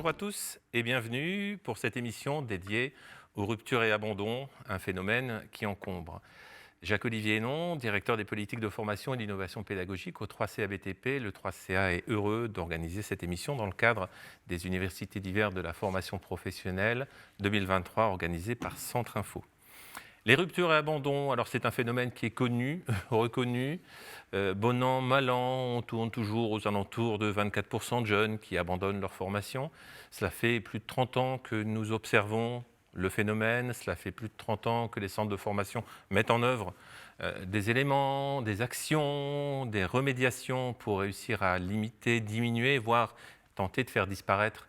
Bonjour à tous et bienvenue pour cette émission dédiée aux ruptures et abandons, un phénomène qui encombre. Jacques-Olivier Hénon, directeur des politiques de formation et d'innovation pédagogique au 3CA BTP. Le 3CA est heureux d'organiser cette émission dans le cadre des universités d'hiver de la formation professionnelle 2023 organisée par Centre Info. Les ruptures et abandons, alors c'est un phénomène qui est connu, reconnu. Bon an, mal an, on tourne toujours aux alentours de 24% de jeunes qui abandonnent leur formation. Cela fait plus de 30 ans que nous observons le phénomène. Cela fait plus de 30 ans que les centres de formation mettent en œuvre des éléments, des actions, des remédiations pour réussir à limiter, diminuer, voire tenter de faire disparaître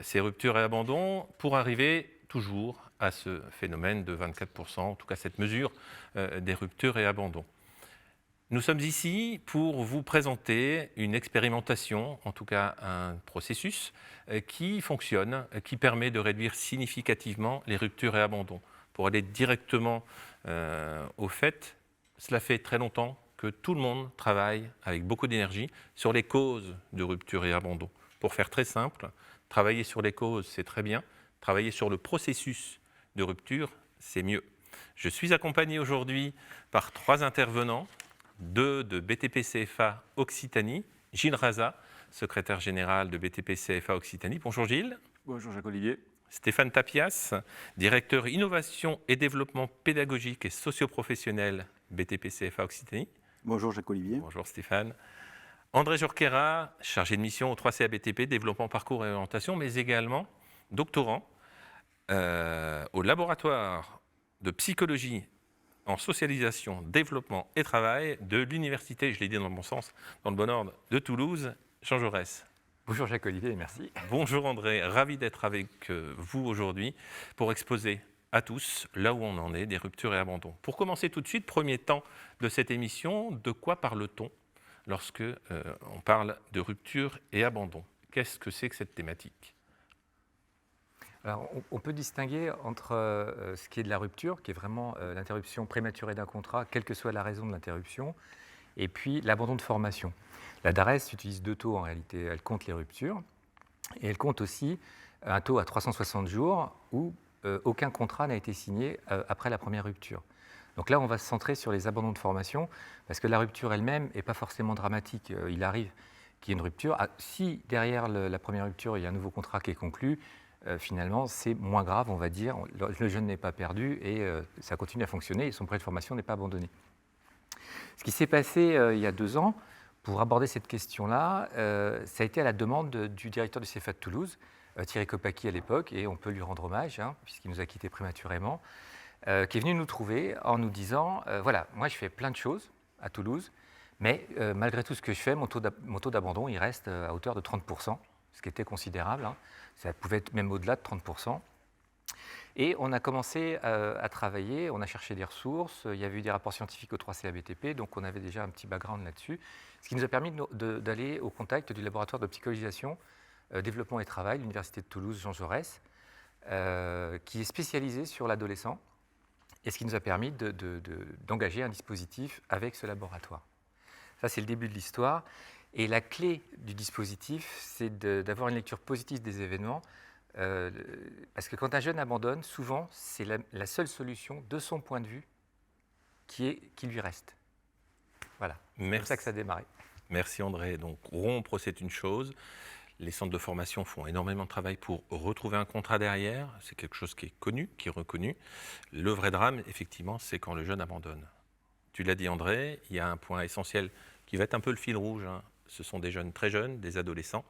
ces ruptures et abandons pour arriver toujours à ce phénomène de 24%, en tout cas cette mesure des ruptures et abandons. Nous sommes ici pour vous présenter une expérimentation, en tout cas un processus qui fonctionne, qui permet de réduire significativement les ruptures et abandons. Pour aller directement au fait, cela fait très longtemps que tout le monde travaille avec beaucoup d'énergie sur les causes de ruptures et abandons. Pour faire très simple, travailler sur les causes, c'est très bien. Travailler sur le processus de rupture, c'est mieux. Je suis accompagné aujourd'hui par 3 intervenants, 2 de BTP-CFA Occitanie, Gilles Raza, secrétaire général de BTP-CFA Occitanie. Bonjour Gilles. Bonjour Jacques-Olivier. Stéphane Tapias, directeur innovation et développement pédagogique et socio-professionnel BTP-CFA Occitanie. Bonjour Jacques-Olivier. Bonjour Stéphane. André Jorquera, chargé de mission au 3CA BTP, développement, parcours et orientation, mais également doctorant au laboratoire de psychologie en socialisation, développement et travail de l'université, je l'ai dit dans le bon sens, dans le bon ordre, de Toulouse, Jean Jaurès. Bonjour Jacques-Olivier, merci. Bonjour André, ravi d'être avec vous aujourd'hui pour exposer à tous là où on en est, des ruptures et abandons. Pour commencer tout de suite, premier temps de cette émission, de quoi parle-t-on lorsque on parle de rupture et abandon? Qu'est-ce que c'est que cette thématique? Alors, on peut distinguer entre ce qui est de la rupture, qui est vraiment l'interruption prématurée d'un contrat, quelle que soit la raison de l'interruption, et puis l'abandon de formation. La DARES utilise 2 taux en réalité. Elle compte les ruptures, et elle compte aussi un taux à 360 jours où aucun contrat n'a été signé après la première rupture. Donc là, on va se centrer sur les abandons de formation, parce que la rupture elle-même n'est pas forcément dramatique. Il arrive qu'il y ait une rupture. Si derrière la première rupture, il y a un nouveau contrat qui est conclu, finalement, c'est moins grave, on va dire. Le jeune n'est pas perdu et ça continue à fonctionner et son projet de formation n'est pas abandonné. Ce qui s'est passé il y a 2 ans, pour aborder cette question-là, ça a été à la demande du directeur du CFA de Toulouse, Thierry Kopecky à l'époque, et on peut lui rendre hommage, puisqu'il nous a quittés prématurément, qui est venu nous trouver en nous disant voilà, moi je fais plein de choses à Toulouse, mais malgré tout ce que je fais, mon taux d'abandon il reste à hauteur de 30%, ce qui était considérable. Ça pouvait être même au-delà de 30%. Et on a commencé à travailler, on a cherché des ressources, il y avait eu des rapports scientifiques au 3CA BTP, donc on avait déjà un petit background là-dessus, ce qui nous a permis d'aller au contact du laboratoire de psychologisation, développement et travail, l'Université de Toulouse, Jean Jaurès, qui est spécialisé sur l'adolescent, et ce qui nous a permis d'engager un dispositif avec ce laboratoire. Ça, c'est le début de l'histoire. Et la clé du dispositif, c'est d'avoir une lecture positive des événements, parce que quand un jeune abandonne, souvent, c'est la seule solution, de son point de vue, qui lui reste. Voilà, c'est comme ça que ça a démarré. Merci André. Donc rompre, c'est une chose. Les centres de formation font énormément de travail pour retrouver un contrat derrière. C'est quelque chose qui est connu, qui est reconnu. Le vrai drame, effectivement, c'est quand le jeune abandonne. Tu l'as dit André, il y a un point essentiel qui va être un peu le fil rouge. Ce sont des jeunes très jeunes, des adolescents.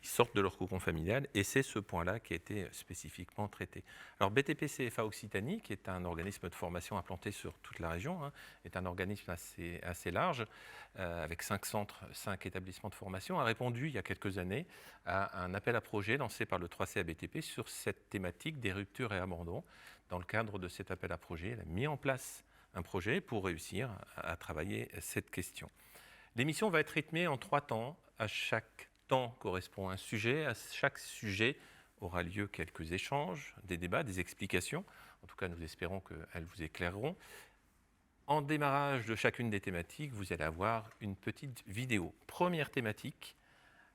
Ils sortent de leur cocon familial et c'est ce point-là qui a été spécifiquement traité. Alors BTP-CFA Occitanie, qui est un organisme de formation implanté sur toute la région, est un organisme assez large, avec 5 centres, 5 établissements de formation, a répondu il y a quelques années à un appel à projet lancé par le 3CA BTP sur cette thématique des ruptures et abandons. Dans le cadre de cet appel à projet, elle a mis en place un projet pour réussir à travailler cette question. L'émission va être rythmée en 3 temps. À chaque temps correspond un sujet. À chaque sujet aura lieu quelques échanges, des débats, des explications. En tout cas, nous espérons qu'elles vous éclaireront. En démarrage de chacune des thématiques, vous allez avoir une petite vidéo. Première thématique,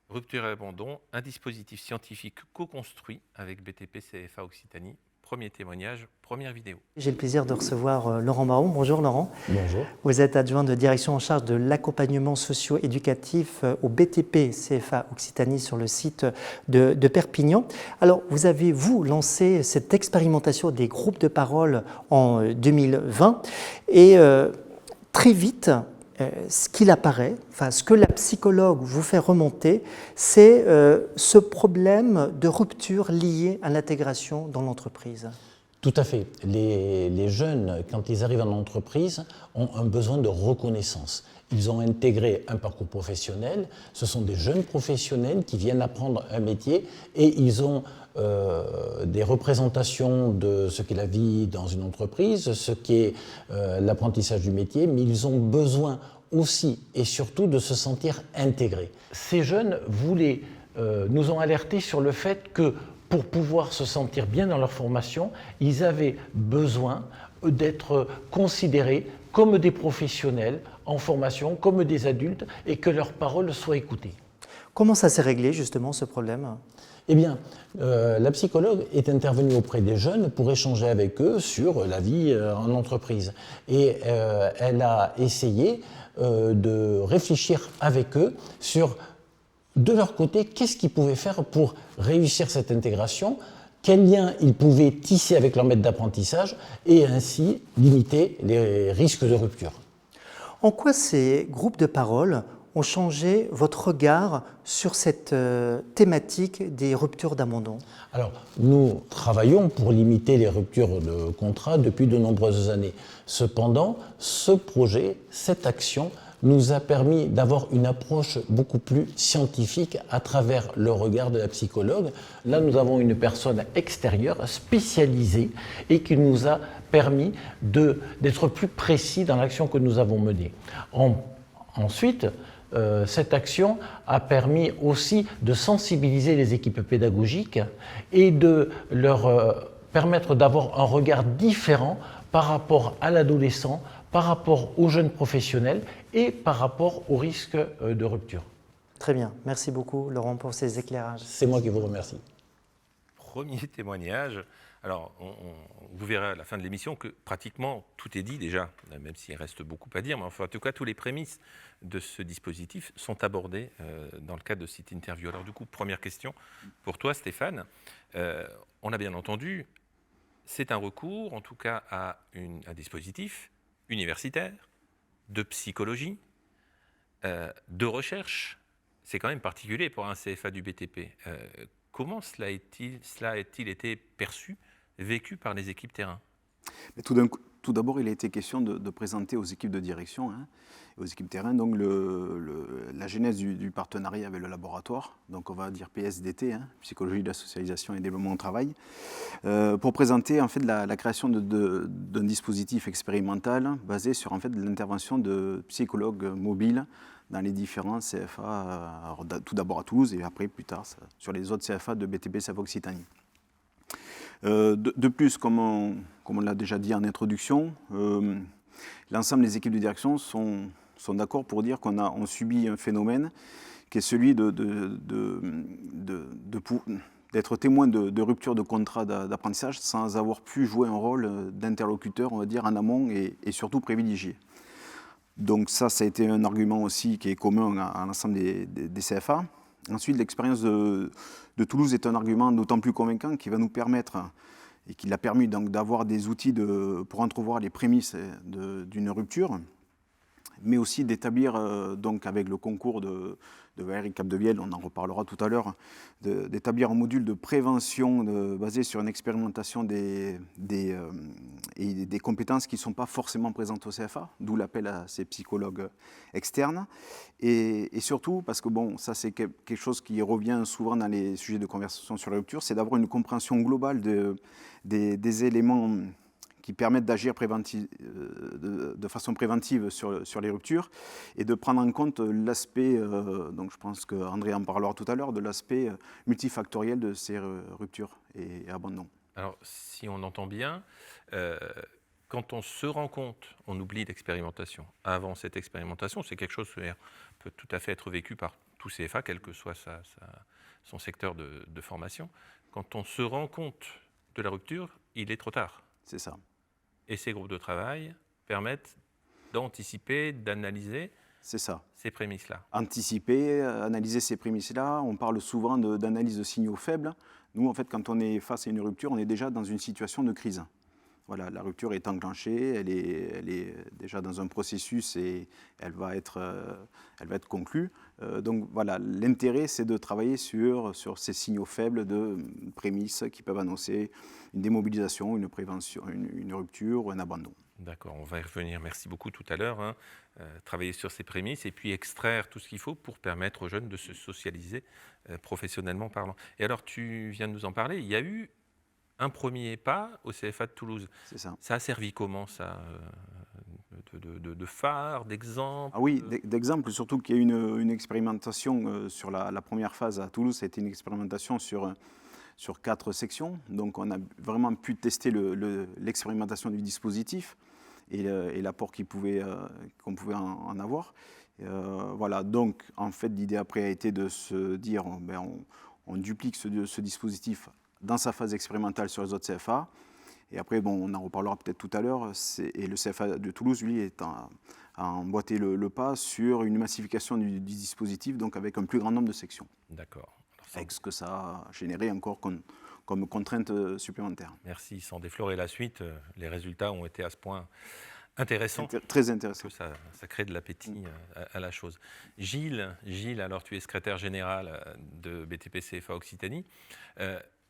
Rupture et abandon, un dispositif scientifique co-construit avec BTP CFA Occitanie. Premier témoignage, première vidéo. J'ai le plaisir de recevoir Laurent Baron. Bonjour Laurent. Bonjour. Vous êtes adjoint de direction en charge de l'accompagnement socio-éducatif au BTP CFA Occitanie sur le site de Perpignan. Alors, vous avez, vous, lancé cette expérimentation des groupes de parole en 2020 et très vite, ce qu'il apparaît, enfin ce que la psychologue vous fait remonter, c'est ce problème de rupture lié à l'intégration dans l'entreprise. Tout à fait. Les jeunes, quand ils arrivent en entreprise, ont un besoin de reconnaissance. Ils ont intégré un parcours professionnel, ce sont des jeunes professionnels qui viennent apprendre un métier et ils ont des représentations de ce qu'est la vie dans une entreprise, ce qu'est l'apprentissage du métier, mais ils ont besoin aussi et surtout de se sentir intégrés. Ces jeunes nous ont alertés sur le fait que pour pouvoir se sentir bien dans leur formation, ils avaient besoin d'être considérés comme des professionnels en formation, comme des adultes, et que leurs paroles soient écoutées. Comment ça s'est réglé justement ce problème ? Eh bien, la psychologue est intervenue auprès des jeunes pour échanger avec eux sur la vie en entreprise. Et elle a essayé de réfléchir avec eux sur, de leur côté, qu'est-ce qu'ils pouvaient faire pour réussir cette intégration, quels liens ils pouvaient tisser avec leur maître d'apprentissage et ainsi limiter les risques de rupture. En quoi ces groupes de parole ont changé votre regard sur cette thématique des ruptures d'abandon ? Alors, nous travaillons pour limiter les ruptures de contrat depuis de nombreuses années. Cependant, ce projet, cette action, nous a permis d'avoir une approche beaucoup plus scientifique à travers le regard de la psychologue. Là, nous avons une personne extérieure, spécialisée, et qui nous a permis d'être plus précis dans l'action que nous avons menée. Ensuite, cette action a permis aussi de sensibiliser les équipes pédagogiques et de leur permettre d'avoir un regard différent par rapport à l'adolescent, par rapport aux jeunes professionnels et par rapport au risque de rupture. Très bien, merci beaucoup Laurent pour ces éclairages. C'est moi qui vous remercie. Premier témoignage. Alors, vous verrez à la fin de l'émission que pratiquement tout est dit déjà, même s'il reste beaucoup à dire, mais enfin, en tout cas, tous les prémices de ce dispositif sont abordés dans le cadre de cette interview. Alors du coup, première question pour toi, Stéphane. On a bien entendu, c'est un recours, en tout cas, à un dispositif universitaire, de psychologie, de recherche. C'est quand même particulier pour un CFA du BTP. Comment cela a-t-il été perçu, vécu par les équipes terrain ? Mais tout d'abord, il a été question de présenter aux équipes de direction, aux équipes terrain, donc la genèse du partenariat avec le laboratoire, donc on va dire PSDT, Psychologie de la socialisation et développement au travail, pour présenter en fait la création d'un dispositif expérimental basé sur en fait l'intervention de psychologues mobiles dans les différents CFA, tout d'abord à Toulouse et après plus tard sur les autres CFA de BTP CFA Occitanie. De plus, comme on l'a déjà dit en introduction, l'ensemble des équipes de direction sont d'accord pour dire qu'on subit un phénomène qui est celui d'être témoin de rupture de contrat d'apprentissage sans avoir pu jouer un rôle d'interlocuteur, on va dire, en amont et surtout privilégié. Donc ça a été un argument aussi qui est commun à l'ensemble des CFA. Ensuite, l'expérience de Toulouse est un argument d'autant plus convaincant qui va nous permettre, et qui l'a permis donc d'avoir des outils pour entrevoir les prémices d'une rupture, mais aussi d'établir, donc avec le concours de Valérie Capdevielle, on en reparlera tout à l'heure, d'établir un module de prévention basé sur une expérimentation et des compétences qui ne sont pas forcément présentes au CFA, d'où l'appel à ces psychologues externes. Et surtout, parce que bon, ça c'est quelque chose qui revient souvent dans les sujets de conversation sur la rupture, c'est d'avoir une compréhension globale des éléments qui permettent d'agir de façon préventive sur les ruptures et de prendre en compte l'aspect, donc je pense qu'André en parlera tout à l'heure, de l'aspect multifactoriel de ces ruptures et abandons. Alors, si on entend bien, quand on se rend compte, on oublie l'expérimentation. Avant cette expérimentation, c'est quelque chose qui peut tout à fait être vécu par tout CFA, quel que soit son secteur de formation. Quand on se rend compte de la rupture, il est trop tard. C'est ça. Et ces groupes de travail permettent d'anticiper, d'analyser C'est ça. ces prémices-là. Anticiper, analyser ces prémices-là. On parle souvent d'analyse de signaux faibles. Nous, en fait, quand on est face à une rupture, on est déjà dans une situation de crise. Voilà, la rupture est enclenchée, elle est déjà dans un processus et elle va être conclue. Donc voilà, l'intérêt, c'est de travailler sur ces signaux faibles de prémices qui peuvent annoncer une démobilisation, une prévention, une rupture ou un abandon. D'accord, on va y revenir, merci beaucoup tout à l'heure. Travailler sur ces prémices et puis extraire tout ce qu'il faut pour permettre aux jeunes de se socialiser professionnellement parlant. Et alors, tu viens de nous en parler, il y a eu un premier pas au CFA de Toulouse. C'est ça. Ça a servi comment, ça de phare, d'exemple? Ah oui, d'exemple, surtout qu'il y a eu une expérimentation sur la première phase à Toulouse. Ça a été une expérimentation sur 4 sections. Donc on a vraiment pu tester l'expérimentation du dispositif et l'apport qu'on pouvait en avoir. Voilà, donc en fait l'idée après a été de se dire on duplique ce dispositif dans sa phase expérimentale sur les autres CFA. Et après, on en reparlera peut-être tout à l'heure, et le CFA de Toulouse, lui, a emboîté le pas sur une massification du dispositif, donc avec un plus grand nombre de sections. D'accord. Avec ce que ça a généré encore comme contrainte supplémentaire. Merci. Sans déflorer la suite, les résultats ont été à ce point intéressants. Très intéressant. Que ça crée de l'appétit à la chose. Gilles, alors tu es secrétaire général de BTP CFA Occitanie.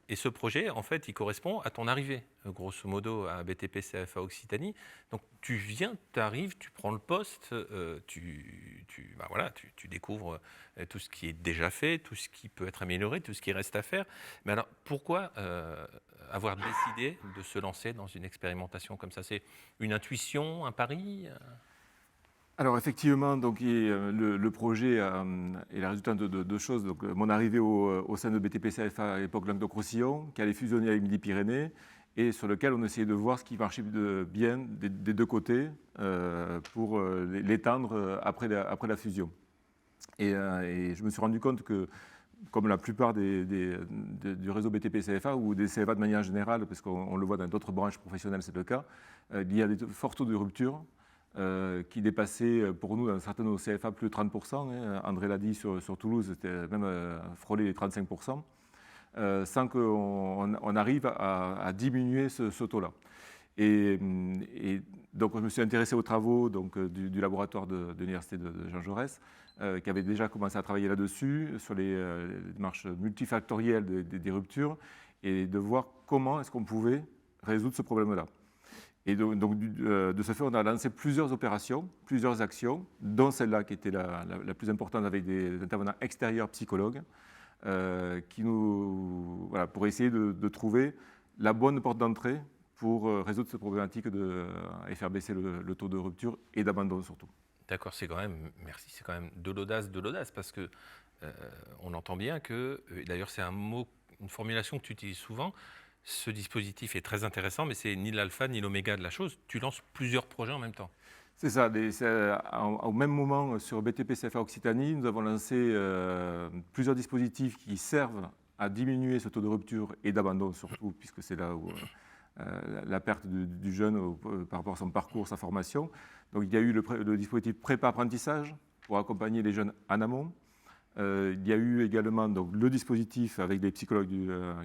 Et ce projet, en fait, il correspond à ton arrivée, grosso modo, à BTP CFA Occitanie. Donc, tu arrives, tu prends le poste, tu découvres tout ce qui est déjà fait, tout ce qui peut être amélioré, tout ce qui reste à faire. Mais alors, pourquoi avoir décidé de se lancer dans une expérimentation comme ça? C'est une intuition, un pari? Alors effectivement, donc, le projet est le résultat de 2 choses. Donc, mon arrivée au sein de BTP CFA à l'époque Languedoc-Roussillon, qui allait fusionner avec Midi-Pyrénées, et sur lequel on essayait de voir ce qui marchait bien des 2 côtés pour l'étendre après la fusion. Et je me suis rendu compte que, comme la plupart du réseau BTP CFA ou des CFA de manière générale, parce qu'on le voit dans d'autres branches professionnelles, c'est le cas, il y a des forts taux de rupture qui dépassaient pour nous dans certains de nos CFA plus de 30%. André l'a dit sur Toulouse, c'était même frôlé les 35%, sans qu'on arrive à diminuer ce taux-là. Et donc je me suis intéressé aux travaux du laboratoire de l'université de Jean Jaurès, qui avait déjà commencé à travailler là-dessus, sur les démarches multifactorielles des ruptures, et de voir comment est-ce qu'on pouvait résoudre ce problème-là. Et donc, de ce fait, on a lancé plusieurs opérations, plusieurs actions, dont celle-là qui était la plus importante avec des intervenants extérieurs psychologues, pour essayer de trouver la bonne porte d'entrée pour résoudre cette problématique et faire baisser le taux de rupture et d'abandon surtout. D'accord, c'est quand même de l'audace, parce que on entend bien que, d'ailleurs c'est une formulation que tu utilises souvent. Ce dispositif est très intéressant, mais c'est ni l'alpha ni l'oméga de la chose. Tu lances plusieurs projets en même temps. C'est ça. Au même moment, sur BTP CFA Occitanie, nous avons lancé plusieurs dispositifs qui servent à diminuer ce taux de rupture et d'abandon surtout, puisque c'est là où la perte du jeune par rapport à son parcours, sa formation. Donc il y a eu le dispositif prépa-apprentissage pour accompagner les jeunes en amont. Il y a eu également le dispositif avec des psychologues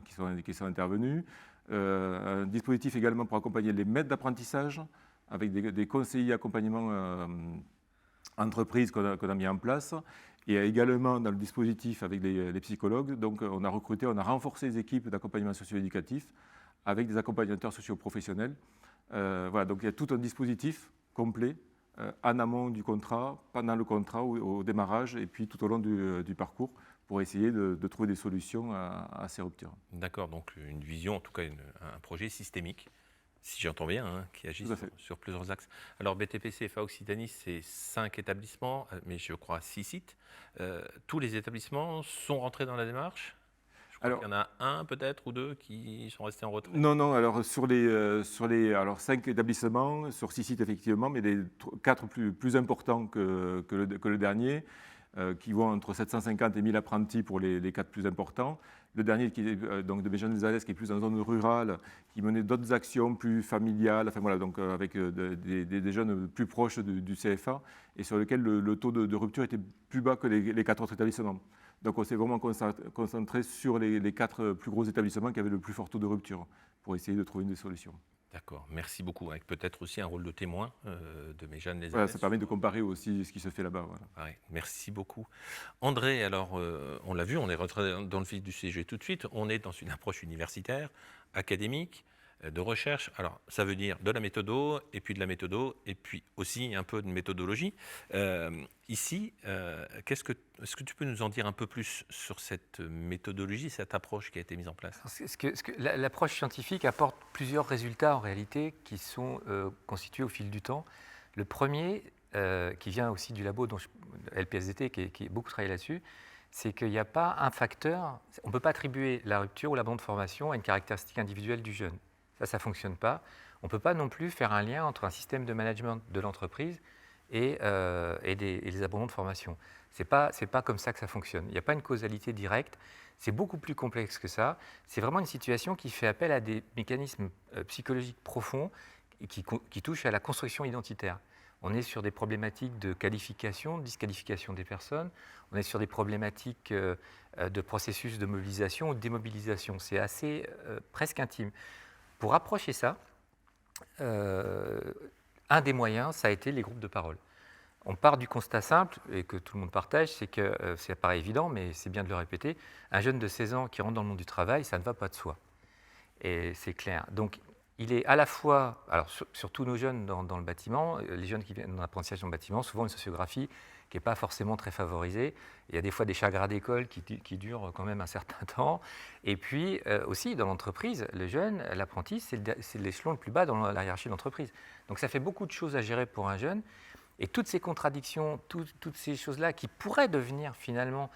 qui sont intervenus, un dispositif également pour accompagner les maîtres d'apprentissage avec des conseillers accompagnement entreprises qu'on a mis en place, et également dans le dispositif avec les psychologues. Donc on a renforcé les équipes d'accompagnement socio-éducatif avec des accompagnateurs socio-professionnels. Voilà, donc il y a tout un dispositif complet en amont du contrat, pendant le contrat, au démarrage, et puis tout au long du parcours, pour essayer de trouver des solutions à ces ruptures. D'accord, donc une vision, en tout cas un projet systémique, si j'entends bien, qui agit sur plusieurs axes. Alors BTP CFA Occitanie, c'est 5 établissements, mais je crois 6 sites. Tous les établissements sont rentrés dans la démarche ? Il y en a un peut-être ou 2 qui sont restés en retrait. Non. Alors sur les 5 établissements, sur 6 sites effectivement, mais les 4 plus importants que le dernier, qui vont entre 750 et 1000 apprentis pour les 4 plus importants. Le dernier, qui est donc de Béjean des Alès, qui est plus en zone rurale, qui menait d'autres actions plus familiales, enfin voilà, donc avec des jeunes plus proches du CFA, et sur lequel le taux de rupture était plus bas que les 4 autres établissements. Donc on s'est vraiment concentré sur les 4 plus gros établissements qui avaient le plus fort taux de rupture, pour essayer de trouver des solutions. D'accord, merci beaucoup. Avec peut-être aussi un rôle de témoin de Béjean des Alès. Voilà, ça permet de comparer aussi ce qui se fait là-bas. Voilà. Ouais, merci beaucoup. André, alors on l'a vu, on est rentré dans le vif du sujet tout de suite. On est dans une approche universitaire, académique, de recherche. Alors ça veut dire de la méthodo, et puis de la méthodo, et puis aussi un peu de méthodologie. Ici, est-ce que tu peux nous en dire un peu plus sur cette méthodologie, cette approche qui a été mise en place? L'approche scientifique apporte plusieurs résultats en réalité qui sont constitués au fil du temps. Le premier, qui vient aussi du labo dont LPSDT, qui a beaucoup travaillé là-dessus, c'est qu'il n'y a pas un facteur, on ne peut pas attribuer la rupture ou l'abandon de formation à une caractéristique individuelle du jeune. Ça ne fonctionne pas. On ne peut pas non plus faire un lien entre un système de management de l'entreprise et les abandons de formation. Ce n'est pas comme ça que ça fonctionne. Il n'y a pas une causalité directe. C'est beaucoup plus complexe que ça. C'est vraiment une situation qui fait appel à des mécanismes psychologiques profonds et qui touchent à la construction identitaire. On est sur des problématiques de qualification, de disqualification des personnes. On est sur des problématiques de processus de mobilisation ou de démobilisation. C'est assez presque intime. Pour approcher ça, un des moyens, ça a été les groupes de parole. On part du constat simple, et que tout le monde partage, c'est que, ça paraît évident, mais c'est bien de le répéter, un jeune de 16 ans qui rentre dans le monde du travail, ça ne va pas de soi. Et c'est clair. Donc, il est à la fois, alors sur tous nos jeunes dans le bâtiment, les jeunes qui viennent dans l'apprentissage dans le bâtiment, souvent une sociographie qui n'est pas forcément très favorisée. Il y a des fois des chagrins d'école qui durent quand même un certain temps. Et puis aussi dans l'entreprise, le jeune, l'apprenti, c'est l'échelon le plus bas dans la hiérarchie de l'entreprise. Donc ça fait beaucoup de choses à gérer pour un jeune. Et toutes ces contradictions, toutes ces choses-là qui pourraient devenir finalement,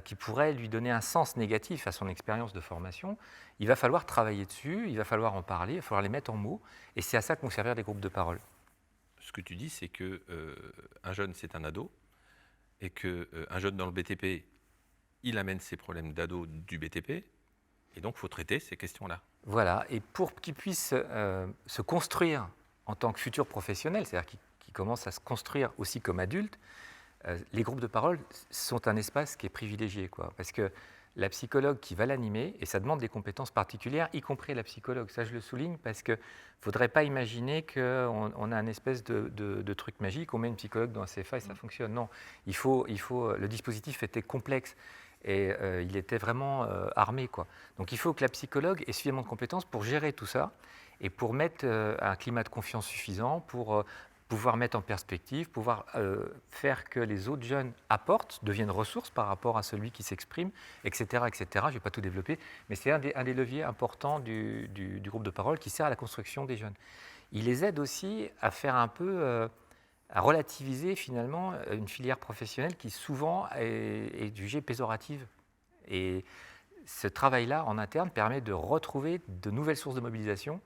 qui pourraient lui donner un sens négatif à son expérience de formation, il va falloir travailler dessus, il va falloir en parler, il va falloir les mettre en mots. Et c'est à ça que vont servir des groupes de parole. Ce que tu dis, c'est qu'un jeune, c'est un ado, et qu'un jeune dans le BTP, il amène ses problèmes d'ado du BTP, et donc il faut traiter ces questions-là. Voilà, et pour qu'il puisse se construire en tant que futur professionnel, c'est-à-dire qu'il commence à se construire aussi comme adulte, les groupes de parole sont un espace qui est privilégié, quoi, parce que la psychologue qui va l'animer, et ça demande des compétences particulières, y compris la psychologue. Ça, je le souligne parce qu'il ne faudrait pas imaginer qu'on a un espèce de truc magique, on met une psychologue dans un CFA et ça fonctionne. Non, le dispositif était complexe et il était vraiment armé, quoi. Donc il faut que la psychologue ait suffisamment de compétences pour gérer tout ça et pour mettre un climat de confiance suffisant, pour pouvoir mettre en perspective, pouvoir faire que les autres jeunes apportent, deviennent ressources par rapport à celui qui s'exprime, etc., etc. Je ne vais pas tout développer, mais c'est un des leviers importants du groupe de parole qui sert à la construction des jeunes. Il les aide aussi à faire un peu, à relativiser finalement une filière professionnelle qui souvent est jugée péjorative. Et ce travail-là en interne permet de retrouver de nouvelles sources de mobilisation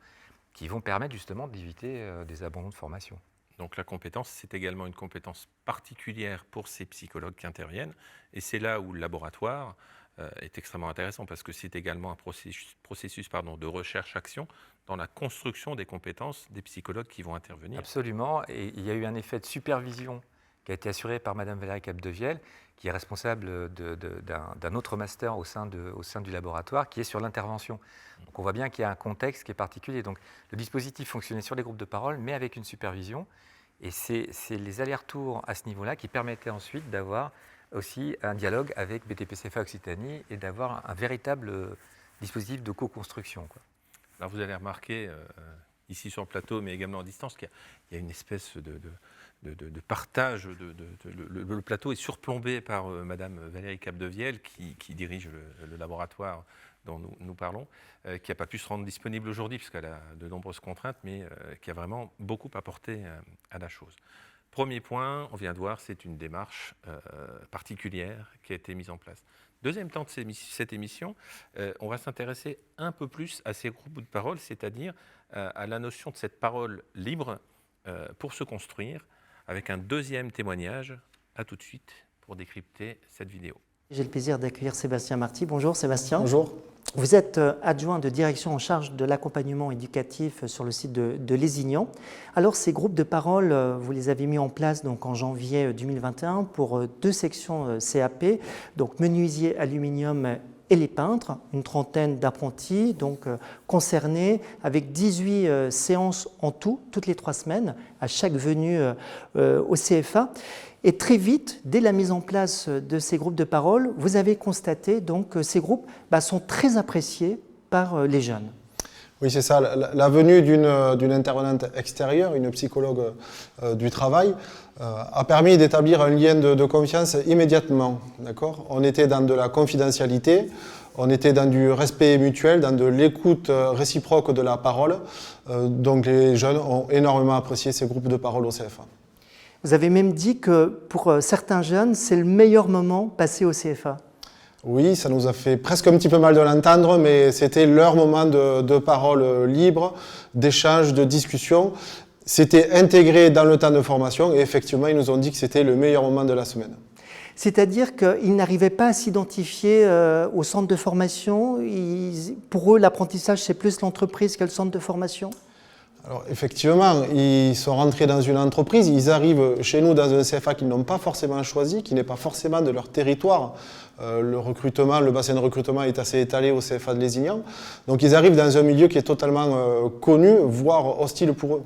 qui vont permettre justement d'éviter des abandons de formation. Donc la compétence, c'est également une compétence particulière pour ces psychologues qui interviennent. Et c'est là où le laboratoire est extrêmement intéressant parce que c'est également un processus de recherche-action dans la construction des compétences des psychologues qui vont intervenir. Absolument. Et il y a eu un effet de supervision qui a été assuré par Mme Valérie Capdevielle, qui est responsable d'un autre master au sein du laboratoire, qui est sur l'intervention. Donc on voit bien qu'il y a un contexte qui est particulier. Donc le dispositif fonctionnait sur les groupes de parole, mais avec une supervision. Et c'est les allers-retours à ce niveau-là qui permettaient ensuite d'avoir aussi un dialogue avec BTP-CFA Occitanie et d'avoir un véritable dispositif de co-construction, quoi. Alors vous allez remarquer, ici sur le plateau, mais également en distance, qu'il y a une espèce de partage. Le plateau est surplombé par Madame Valérie Capdevielle, qui dirige le laboratoire dont nous parlons, qui n'a pas pu se rendre disponible aujourd'hui puisqu'elle a de nombreuses contraintes, mais qui a vraiment beaucoup apporté à la chose. Premier point, on vient de voir, c'est une démarche particulière qui a été mise en place. Deuxième temps de cette émission, on va s'intéresser un peu plus à ces groupes de parole, c'est-à-dire à la notion de cette parole libre pour se construire, avec un deuxième témoignage. À tout de suite pour pour décrypter cette vidéo. J'ai le plaisir d'accueillir Sébastien Marty. Bonjour Sébastien. Bonjour. Vous êtes adjoint de direction en charge de l'accompagnement éducatif sur le site de Lézignan. Alors ces groupes de parole, vous les avez mis en place donc en janvier 2021 pour 2 sections CAP, donc menuisier, aluminium et les peintres, une trentaine d'apprentis donc concernés avec 18 séances en tout, toutes les 3 semaines, à chaque venue au CFA. Et très vite, dès la mise en place de ces groupes de parole, vous avez constaté donc, que ces groupes sont très appréciés par les jeunes. Oui, c'est ça. La venue d'une intervenante extérieure, une psychologue du travail, a permis d'établir un lien de confiance immédiatement. D'accord ? On était dans de la confidentialité, on était dans du respect mutuel, dans de l'écoute réciproque de la parole. Donc les jeunes ont énormément apprécié ces groupes de parole au CFA. Vous avez même dit que pour certains jeunes, c'est le meilleur moment passé au CFA. Oui, ça nous a fait presque un petit peu mal de l'entendre, mais c'était leur moment de parole libre, d'échange, de discussion. C'était intégré dans le temps de formation et effectivement, ils nous ont dit que c'était le meilleur moment de la semaine. C'est-à-dire qu'ils n'arrivaient pas à s'identifier au centre de formation. Pour eux, l'apprentissage, c'est plus l'entreprise que le centre de formation. Alors effectivement, ils sont rentrés dans une entreprise, ils arrivent chez nous dans un CFA qu'ils n'ont pas forcément choisi, qui n'est pas forcément de leur territoire. Le recrutement, le bassin de recrutement est assez étalé au CFA de Lézignan. Donc ils arrivent dans un milieu qui est totalement connu, voire hostile pour eux.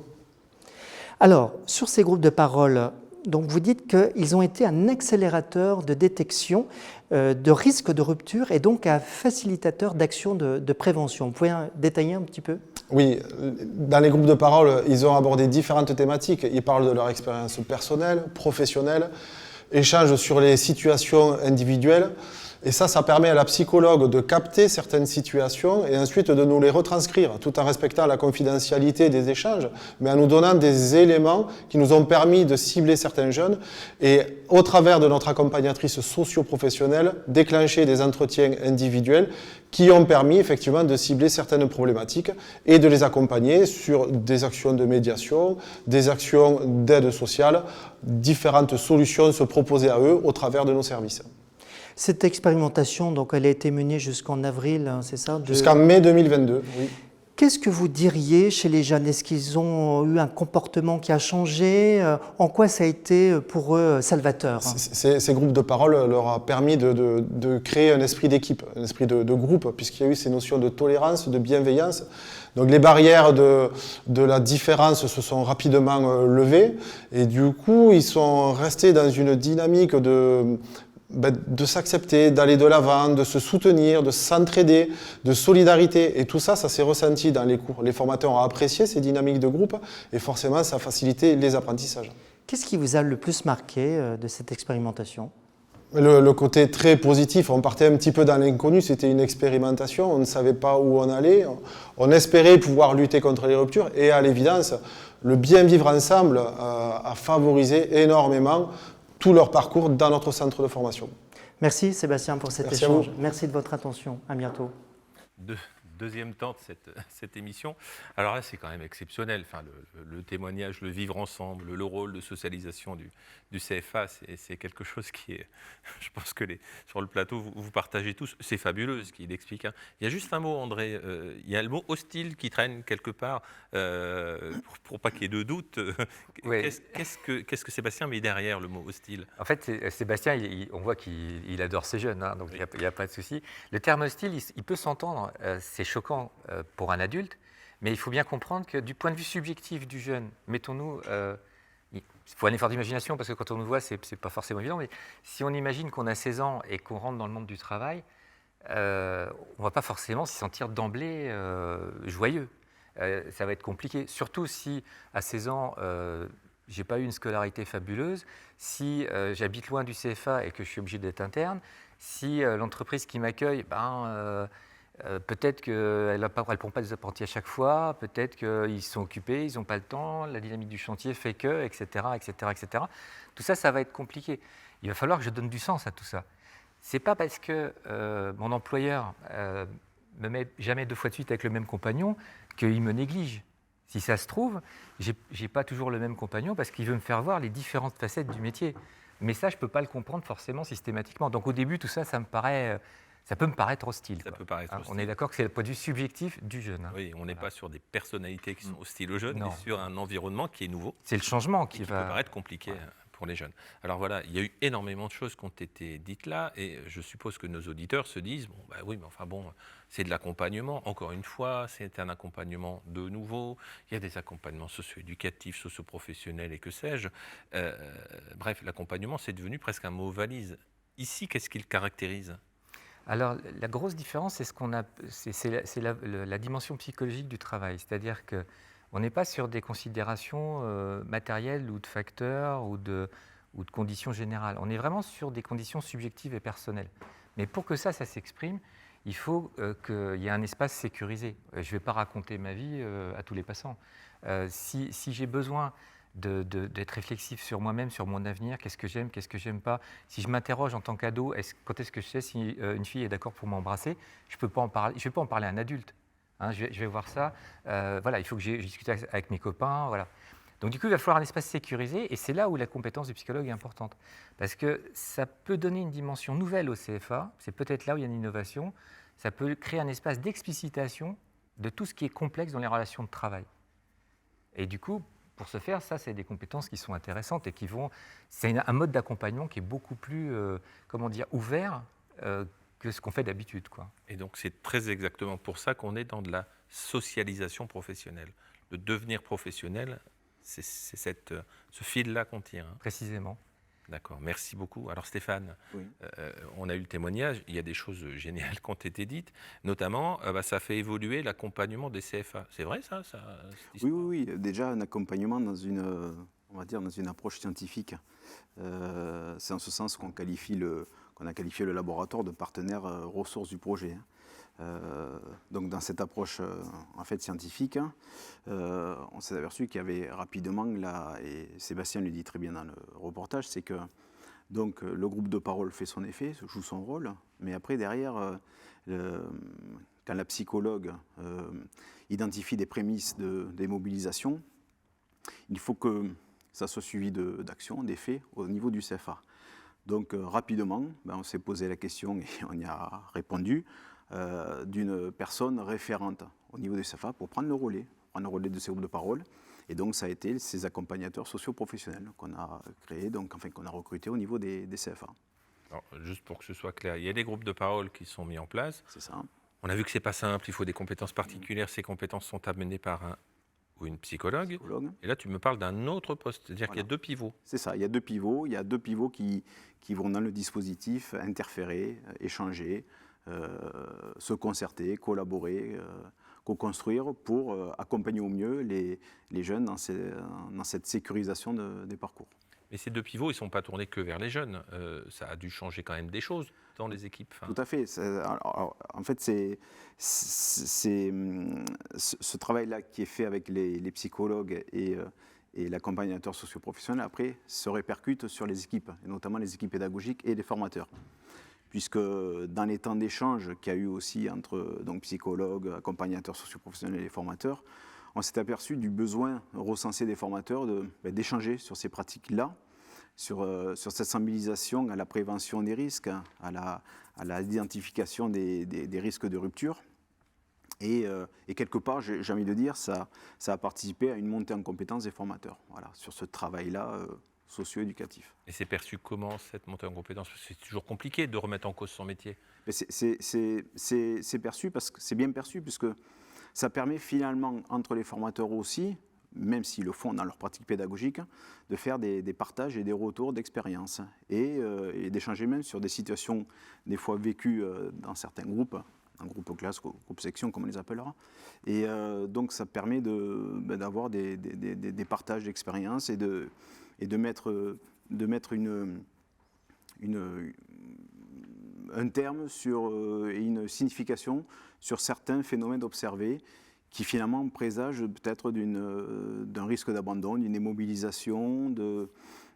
Alors, sur ces groupes de parole, donc vous dites qu'ils ont été un accélérateur de détection de risques de rupture et donc un facilitateur d'actions de prévention. Vous pouvez détailler un petit peu ? Oui, dans les groupes de parole, ils ont abordé différentes thématiques. Ils parlent de leur expérience personnelle, professionnelle, échangent sur les situations individuelles. Et ça permet à la psychologue de capter certaines situations et ensuite de nous les retranscrire, tout en respectant la confidentialité des échanges, mais en nous donnant des éléments qui nous ont permis de cibler certains jeunes et, au travers de notre accompagnatrice socio-professionnelle, déclencher des entretiens individuels qui ont permis effectivement de cibler certaines problématiques et de les accompagner sur des actions de médiation, des actions d'aide sociale, différentes solutions se proposer à eux au travers de nos services. Cette expérimentation, donc, elle a été menée jusqu'en avril, c'est ça ? Jusqu'en mai 2022, oui. Qu'est-ce que vous diriez chez les jeunes ? Est-ce qu'ils ont eu un comportement qui a changé ? En quoi ça a été pour eux salvateur ? Ces groupes de parole leur a permis de créer un esprit d'équipe, un esprit de groupe, puisqu'il y a eu ces notions de tolérance, de bienveillance. Donc les barrières de la différence se sont rapidement levées et du coup ils sont restés dans une dynamique de s'accepter, d'aller de l'avant, de se soutenir, de s'entraider, de solidarité. Et tout ça, ça s'est ressenti dans les cours. Les formateurs ont apprécié ces dynamiques de groupe et forcément, ça a facilité les apprentissages. Qu'est-ce qui vous a le plus marqué de cette expérimentation ? Le côté très positif, on partait un petit peu dans l'inconnu, c'était une expérimentation, on ne savait pas où on allait, on espérait pouvoir lutter contre les ruptures et à l'évidence, le bien vivre ensemble a favorisé énormément tout leur parcours dans notre centre de formation. Merci Sébastien pour cet échange. Merci de votre attention. À bientôt. Deuxième temps de cette émission. Alors là, c'est quand même exceptionnel. Enfin, le témoignage, le vivre ensemble, le rôle de socialisation du CFA, c'est quelque chose qui est, je pense que sur le plateau, vous partagez tous. C'est fabuleux ce qu'il explique. Hein. Il y a juste un mot, André. Il y a le mot hostile qui traîne quelque part, pour pas qu'il y ait de doute. Oui. Qu'est-ce que Sébastien met derrière le mot hostile ? En fait, Sébastien, on voit qu'il adore ces jeunes, hein, donc il n'y a pas de souci. Le terme hostile, il peut s'entendre, c'est choquant pour un adulte, mais il faut bien comprendre que du point de vue subjectif du jeune, mettons-nous, il faut un effort d'imagination parce que quand on nous voit, c'est pas forcément évident, mais si on imagine qu'on a 16 ans et qu'on rentre dans le monde du travail, on ne va pas forcément s'y sentir d'emblée joyeux. Ça va être compliqué, surtout si à 16 ans, je n'ai pas eu une scolarité fabuleuse, si j'habite loin du CFA et que je suis obligé d'être interne, si l'entreprise qui m'accueille, peut-être qu'elle ne prend pas des apprentis à chaque fois, peut-être qu'ils sont occupés, ils n'ont pas le temps, la dynamique du chantier fait que, etc., etc., etc. Tout ça, ça va être compliqué. Il va falloir que je donne du sens à tout ça. Ce n'est pas parce que mon employeur me met jamais 2 fois de suite avec le même compagnon qu'il me néglige. Si ça se trouve, je n'ai pas toujours le même compagnon parce qu'il veut me faire voir les différentes facettes du métier. Mais ça, je ne peux pas le comprendre forcément systématiquement. Donc au début, tout ça, ça peut me paraître hostile. Ça quoi. peut paraître hostile. On est d'accord que c'est le point de vue subjectif du jeune. Oui, on n'est pas sur des personnalités qui sont hostiles aux jeunes, Non. mais sur un environnement qui est nouveau. C'est le changement qui qui peut va... paraître compliqué pour les jeunes. Alors voilà, il y a eu énormément de choses qui ont été dites là, et je suppose que nos auditeurs se disent, bon, bah oui, mais enfin bon, c'est de l'accompagnement, encore une fois, c'est un accompagnement de nouveau, il y a des accompagnements socio-éducatifs, socio-professionnels et que sais-je. Bref, l'accompagnement, c'est devenu presque un mot valise. Ici, qu'est-ce qui le caractérise ? Alors, la grosse différence, c'est la dimension psychologique du travail. C'est-à-dire qu'on n'est pas sur des considérations matérielles ou de facteurs ou de conditions générales. On est vraiment sur des conditions subjectives et personnelles. Mais pour que ça s'exprime, il faut qu'il y ait un espace sécurisé. Je ne vais pas raconter ma vie à tous les passants. Si j'ai besoin d'être réflexif sur moi-même, sur mon avenir, qu'est-ce que j'aime pas. Si je m'interroge en tant qu'ado, quand est-ce que je sais si une fille est d'accord pour m'embrasser, je ne vais pas en parler à un adulte. Hein, je vais voir ça. Voilà, il faut que je discute avec mes copains. Voilà. Donc du coup, il va falloir un espace sécurisé, et c'est là où la compétence du psychologue est importante. Parce que ça peut donner une dimension nouvelle au CFA, c'est peut-être là où il y a une innovation, ça peut créer un espace d'explicitation de tout ce qui est complexe dans les relations de travail. Et du coup, pour ce faire, ça, c'est des compétences qui sont intéressantes et qui vont... C'est un mode d'accompagnement qui est beaucoup plus, ouvert que ce qu'on fait d'habitude, quoi. Et donc, c'est très exactement pour ça qu'on est dans de la socialisation professionnelle. Le devenir professionnel, c'est ce fil-là qu'on tire. Hein. Précisément. D'accord, merci beaucoup. Alors Stéphane, Oui. on a eu le témoignage, il y a des choses géniales qui ont été dites, notamment ça fait évoluer l'accompagnement des CFA. C'est vrai ça Oui. Déjà un accompagnement dans une, on va dire, dans une approche scientifique. C'est en ce sens qu'on a qualifié le laboratoire de partenaire ressources du projet. Donc dans cette approche en fait scientifique, on s'est aperçu qu'il y avait rapidement, et Sébastien le dit très bien dans le reportage, c'est que donc, le groupe de parole fait son effet, joue son rôle, mais après derrière, quand la psychologue identifie des prémices des mobilisations, il faut que ça soit suivi d'actions, d'effets au niveau du CFA. Donc rapidement, on s'est posé la question et on y a répondu, d'une personne référente au niveau du CFA pour prendre le relais de ces groupes de parole. Et donc, ça a été ces accompagnateurs socio-professionnels qu'on a créés, qu'on a recrutés au niveau des CFA. Alors, juste pour que ce soit clair, il y a des groupes de parole qui sont mis en place. C'est ça. On a vu que ce n'est pas simple, il faut des compétences particulières. Ces compétences sont amenées par un ou une psychologue. Et là, tu me parles d'un autre poste, c'est-à-dire qu'il y a deux pivots. C'est ça, il y a deux pivots. Il y a deux pivots qui vont dans le dispositif interférer, échanger, se concerter, collaborer, co-construire pour accompagner au mieux les jeunes dans cette sécurisation des parcours. Mais ces deux pivots, ils ne sont pas tournés que vers les jeunes. Ça a dû changer quand même des choses dans les équipes. Tout à fait. En fait, ce travail-là qui est fait avec les psychologues et l'accompagnateur socio-professionnel, après, se répercute sur les équipes, et notamment les équipes pédagogiques et les formateurs. Puisque dans les temps d'échange qu'il y a eu aussi entre psychologues, accompagnateurs socio-professionnels et formateurs, on s'est aperçu du besoin recensé des formateurs d'échanger sur ces pratiques-là, sur cette sensibilisation à la prévention des risques, à l'identification des risques de rupture. Et quelque part, j'ai envie de dire, ça a participé à une montée en compétences des formateurs, voilà, sur ce travail-là socio-éducatif. Et c'est perçu comment, cette montée en compétences ? C'est toujours compliqué de remettre en cause son métier. C'est perçu, parce que c'est bien perçu, puisque ça permet finalement, entre les formateurs aussi, même s'ils le font dans leur pratique pédagogique, de faire des partages et des retours d'expérience et d'échanger même sur des situations des fois vécues dans certains groupes, un groupe classe, groupe section comme on les appellera. Et donc ça permet d'avoir des partages d'expérience et de mettre un terme et une signification sur certains phénomènes observés qui finalement présagent peut-être d'un risque d'abandon, d'une immobilisation,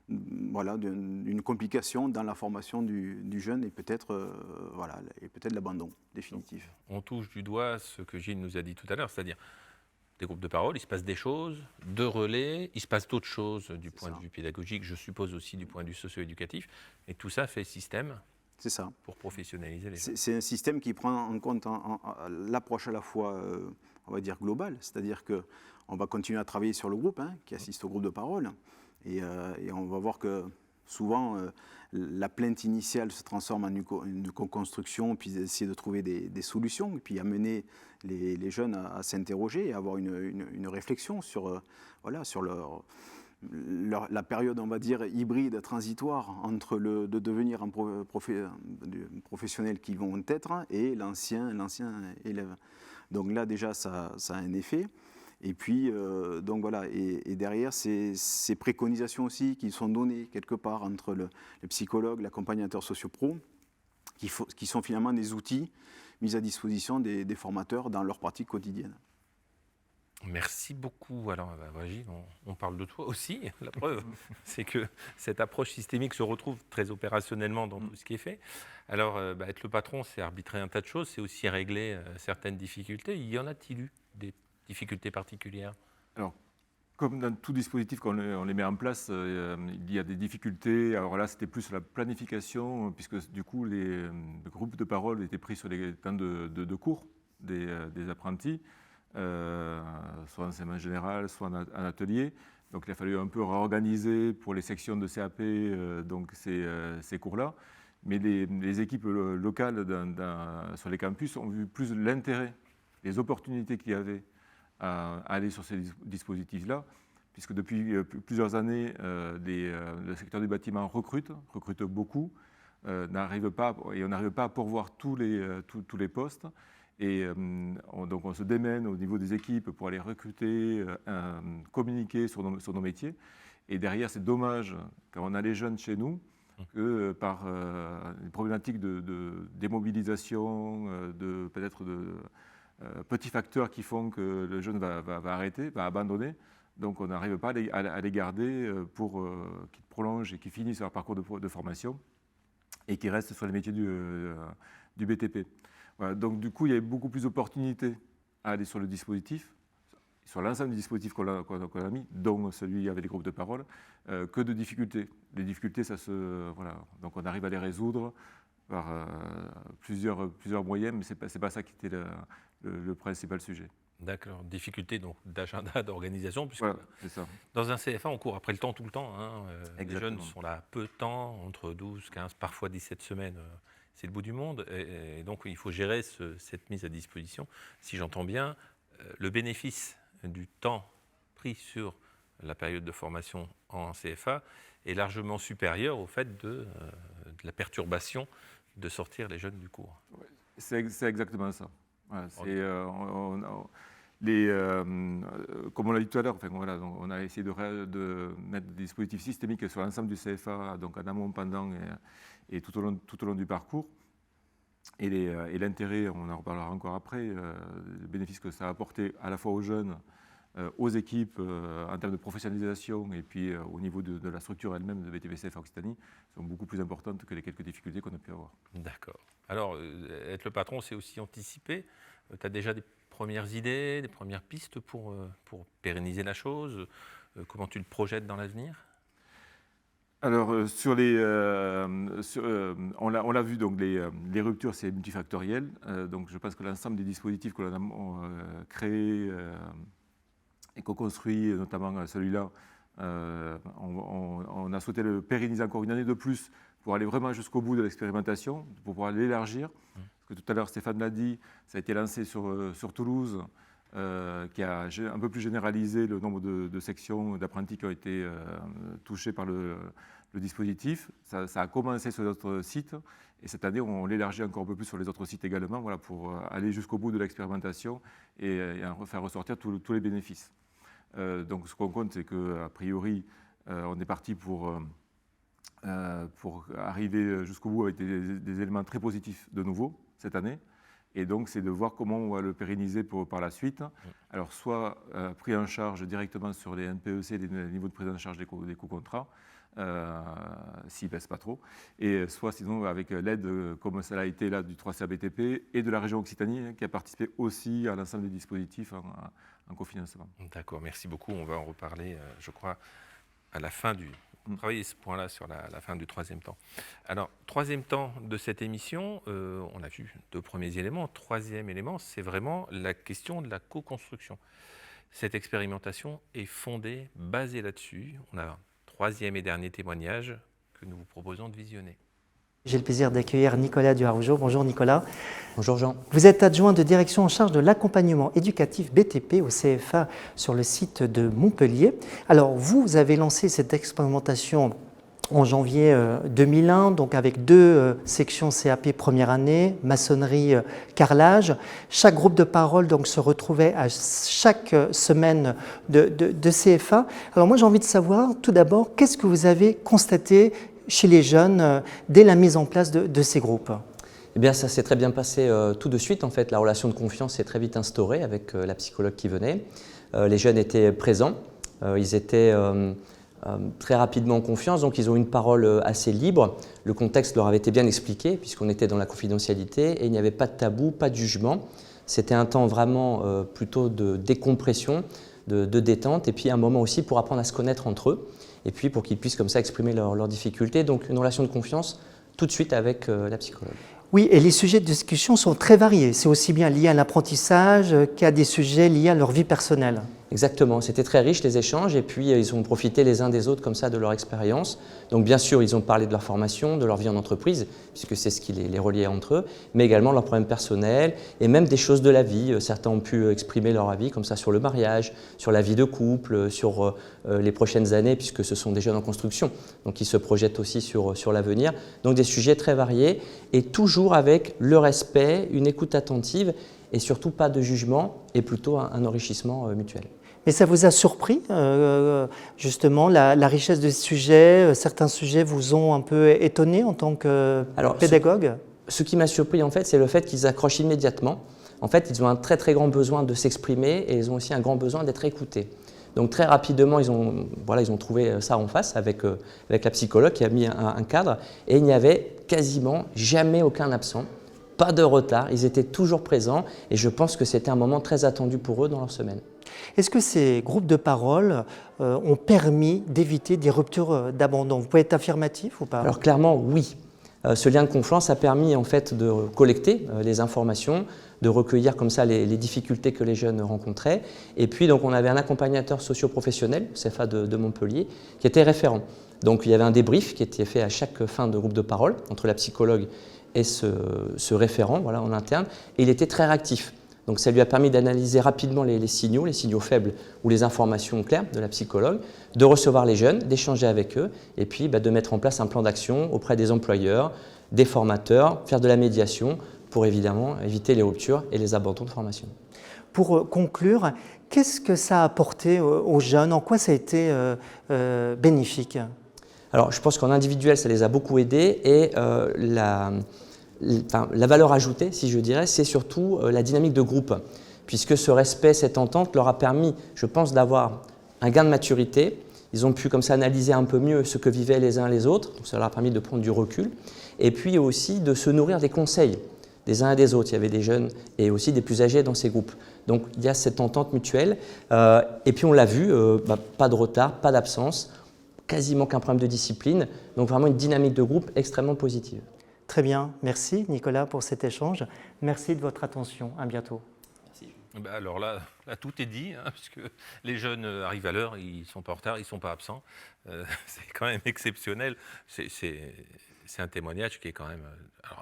d'une complication dans la formation du jeune et peut-être l'abandon définitif. On touche du doigt ce que Gilles nous a dit tout à l'heure, c'est-à-dire des groupes de parole, il se passe des choses, de relais, il se passe d'autres choses du point ça. de vue pédagogique, je suppose aussi du point de vue socio-éducatif, et tout ça fait système C'est ça. pour professionnaliser les gens. C'est un système qui prend en compte l'approche à la fois, on va dire, globale, c'est-à-dire qu'on va continuer à travailler sur le groupe, qui assiste au groupe de parole, et on va voir que souvent, la plainte initiale se transforme en une co-construction, puis essayer de trouver des solutions, et puis amener les jeunes à s'interroger et à avoir une réflexion sur, sur la période, on va dire, hybride, transitoire, entre de devenir un professionnel qu'ils vont être et l'ancien élève. Donc là, déjà, ça a un effet. Et puis, donc voilà, et derrière, ces préconisations aussi qui sont données quelque part entre le psychologue, l'accompagnateur socio-pro, qui sont finalement des outils mis à disposition des formateurs dans leur pratique quotidienne. Merci beaucoup. Alors, Brigitte, on parle de toi aussi. La preuve, c'est que cette approche systémique se retrouve très opérationnellement dans tout ce qui est fait. Alors, être le patron, c'est arbitrer un tas de choses, c'est aussi régler certaines difficultés. Y en a-t-il eu des difficultés particulières? Alors, comme dans tout dispositif, quand on les met en place, il y a des difficultés. Alors là, c'était plus sur la planification, puisque du coup, les groupes de parole étaient pris sur les temps de cours des apprentis, soit en enseignement général, soit en atelier. Donc il a fallu un peu réorganiser pour les sections de CAP donc ces cours-là. Mais les équipes locales sur les campus ont vu plus l'intérêt, les opportunités qu'il y avait à aller sur ces dispositifs-là, puisque depuis plusieurs années, le secteur du bâtiment recrute beaucoup, et on n'arrive pas à pourvoir tous les postes. Et donc on se démène au niveau des équipes pour aller recruter, communiquer sur nos métiers. Et derrière, c'est dommage, quand on a les jeunes chez nous, que par des problématiques de démobilisation, peut-être de petits facteurs qui font que le jeune va arrêter, va abandonner. Donc on n'arrive pas à les garder pour qu'ils prolongent et qu'ils finissent leur parcours de formation et qu'ils restent sur les métiers du BTP. Voilà, donc du coup, il y avait beaucoup plus d'opportunités à aller sur le dispositif, sur l'ensemble des dispositifs qu'on a mis, dont celui avec les groupes de parole, que de difficultés. Les difficultés, voilà. Donc on arrive à les résoudre par plusieurs moyens, mais c'est pas ça qui était le principal sujet. D'accord, difficulté donc d'agenda, d'organisation, puisque voilà, c'est ça. Dans un CFA, on court après le temps tout le temps. Les jeunes sont là peu de temps, entre 12, 15, parfois 17 semaines. C'est le bout du monde, et donc il faut gérer cette mise à disposition. Si j'entends bien, le bénéfice du temps pris sur la période de formation en CFA est largement supérieur au fait de la perturbation de sortir les jeunes du cours. C'est exactement ça. Voilà, comme on l'a dit tout à l'heure, enfin, voilà, on a essayé de mettre des dispositifs systémiques sur l'ensemble du CFA, donc en amont, pendant et tout au long du parcours. Et l'intérêt, on en reparlera encore après, le bénéfice que ça a apporté à la fois aux jeunes, aux équipes en termes de professionnalisation et puis au niveau de la structure elle-même de BTP-CFA Occitanie sont beaucoup plus importantes que les quelques difficultés qu'on a pu avoir. D'accord. Alors, être le patron, c'est aussi anticiper. Tu as déjà des premières idées, des premières pistes pour pérenniser la chose? Comment tu le projettes dans l'avenir? Alors, on l'a vu, donc les ruptures, c'est multifactoriel. Donc, je pense que l'ensemble des dispositifs que l'on a créés et co-construits, notamment celui-là, on a souhaité le pérenniser encore une année de plus pour aller vraiment jusqu'au bout de l'expérimentation, pour pouvoir l'élargir. Parce que tout à l'heure, Stéphane l'a dit, ça a été lancé sur Toulouse, qui a un peu plus généralisé le nombre de sections d'apprentis qui ont été touchés par le dispositif. Ça a commencé sur d'autres sites et cette année on l'élargit encore un peu plus sur les autres sites également, voilà, pour aller jusqu'au bout de l'expérimentation et en faire ressortir tous les bénéfices. Donc ce qu'on compte, c'est qu'a priori on est parti pour arriver jusqu'au bout avec des éléments très positifs de nouveau cette année. Et donc, c'est de voir comment on va le pérenniser par la suite. Alors, soit pris en charge directement sur les NPEC, les niveaux de prise en charge des coûts contrats, s'ils ne baissent pas trop, et soit sinon avec l'aide, comme ça a été là, du 3CABTP et de la région Occitanie, qui a participé aussi à l'ensemble des dispositifs en cofinancement. D'accord, merci beaucoup. On va en reparler, je crois, à la fin du... travailler ce point-là sur la fin du troisième temps. Alors, troisième temps de cette émission, on a vu 2 premiers éléments. Troisième élément, c'est vraiment la question de la co-construction. Cette expérimentation est fondée, basée là-dessus. On a un 3e et dernier témoignage que nous vous proposons de visionner. J'ai le plaisir d'accueillir Nicolas Duharougeau. Bonjour Nicolas. Bonjour Jean. Vous êtes adjoint de direction en charge de l'accompagnement éducatif BTP au CFA sur le site de Montpellier. Alors vous avez lancé cette expérimentation en janvier 2001, donc avec 2 sections CAP première année, maçonnerie, carrelage. Chaque groupe de parole donc, se retrouvait à chaque semaine de CFA. Alors moi j'ai envie de savoir tout d'abord, qu'est-ce que vous avez constaté chez les jeunes dès la mise en place de ces groupes? Eh bien, ça s'est très bien passé tout de suite. En fait, la relation de confiance s'est très vite instaurée avec la psychologue qui venait. Les jeunes étaient présents, ils étaient très rapidement en confiance, donc ils ont une parole assez libre. Le contexte leur avait été bien expliqué puisqu'on était dans la confidentialité et il n'y avait pas de tabou, pas de jugement. C'était un temps vraiment plutôt de décompression, de détente et puis un moment aussi pour apprendre à se connaître entre eux et puis pour qu'ils puissent comme ça exprimer leurs difficultés. Donc une relation de confiance tout de suite avec la psychologue. Oui, et les sujets de discussion sont très variés. C'est aussi bien lié à l'apprentissage qu'à des sujets liés à leur vie personnelle. Exactement, c'était très riche les échanges et puis ils ont profité les uns des autres comme ça de leur expérience. Donc bien sûr, ils ont parlé de leur formation, de leur vie en entreprise, puisque c'est ce qui les reliait entre eux, mais également leurs problèmes personnels et même des choses de la vie. Certains ont pu exprimer leur avis comme ça sur le mariage, sur la vie de couple, sur les prochaines années, puisque ce sont des jeunes en construction, donc ils se projettent aussi sur l'avenir. Donc des sujets très variés et toujours avec le respect, une écoute attentive et surtout pas de jugement et plutôt un enrichissement mutuel. Mais ça vous a surpris, justement, la richesse des sujets? Certains sujets vous ont un peu étonné en tant que pédagogue? Ce qui m'a surpris, en fait, c'est le fait qu'ils accrochent immédiatement. En fait, ils ont un très, très grand besoin de s'exprimer et ils ont aussi un grand besoin d'être écoutés. Donc, très rapidement, ils ont trouvé ça en face avec la psychologue qui a mis un cadre et il n'y avait quasiment jamais aucun absent. Pas de retard, ils étaient toujours présents et je pense que c'était un moment très attendu pour eux dans leur semaine. Est-ce que ces groupes de parole ont permis d'éviter des ruptures d'abandon? Vous pouvez être affirmatif ou pas? Alors clairement, oui. Ce lien de confiance a permis en fait de collecter les informations, de recueillir comme ça les difficultés que les jeunes rencontraient. Et puis donc on avait un accompagnateur socio-professionnel, CFA de Montpellier, qui était référent. Donc il y avait un débrief qui était fait à chaque fin de groupe de parole entre la psychologue et ce référent en interne, et il était très réactif. Donc ça lui a permis d'analyser rapidement les signaux faibles ou les informations claires de la psychologue, de recevoir les jeunes, d'échanger avec eux, et puis de mettre en place un plan d'action auprès des employeurs, des formateurs, faire de la médiation pour évidemment éviter les ruptures et les abandons de formation. Pour conclure, qu'est-ce que ça a apporté aux jeunes? En quoi ça a été bénéfique? Alors, je pense qu'en individuel, ça les a beaucoup aidés et la valeur ajoutée, si je dirais, c'est surtout la dynamique de groupe, puisque ce respect, cette entente leur a permis, je pense, d'avoir un gain de maturité. Ils ont pu comme ça analyser un peu mieux ce que vivaient les uns les autres, donc ça leur a permis de prendre du recul, et puis aussi de se nourrir des conseils des uns et des autres. Il y avait des jeunes et aussi des plus âgés dans ces groupes. Donc il y a cette entente mutuelle, et puis on l'a vu, pas de retard, pas d'absence, quasiment qu'un problème de discipline, donc vraiment une dynamique de groupe extrêmement positive. Très bien, merci Nicolas pour cet échange. Merci de votre attention, à bientôt. Merci. Alors là, tout est dit, puisque les jeunes arrivent à l'heure, ils ne sont pas en retard, ils ne sont pas absents. C'est quand même exceptionnel. C'est un témoignage qui est quand même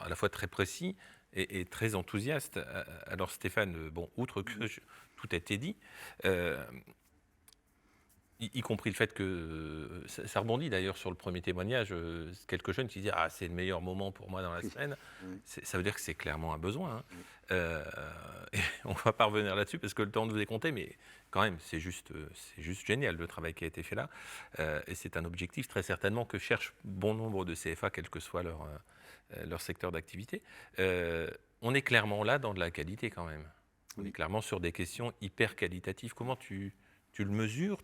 à la fois très précis et très enthousiaste. Alors Stéphane, outre que tout a été dit, y compris le fait que, ça rebondit d'ailleurs sur le premier témoignage, quelques jeunes qui disent « Ah, c'est le meilleur moment pour moi dans la semaine », ça veut dire que c'est clairement un besoin. Et on ne va pas revenir là-dessus parce que le temps nous est compté, mais quand même, c'est juste génial le travail qui a été fait là. Et c'est un objectif très certainement que cherchent bon nombre de CFA, quel que soit leur secteur d'activité. On est clairement là dans de la qualité quand même. On est clairement sur des questions hyper qualitatives. Comment tu Tu le mesures,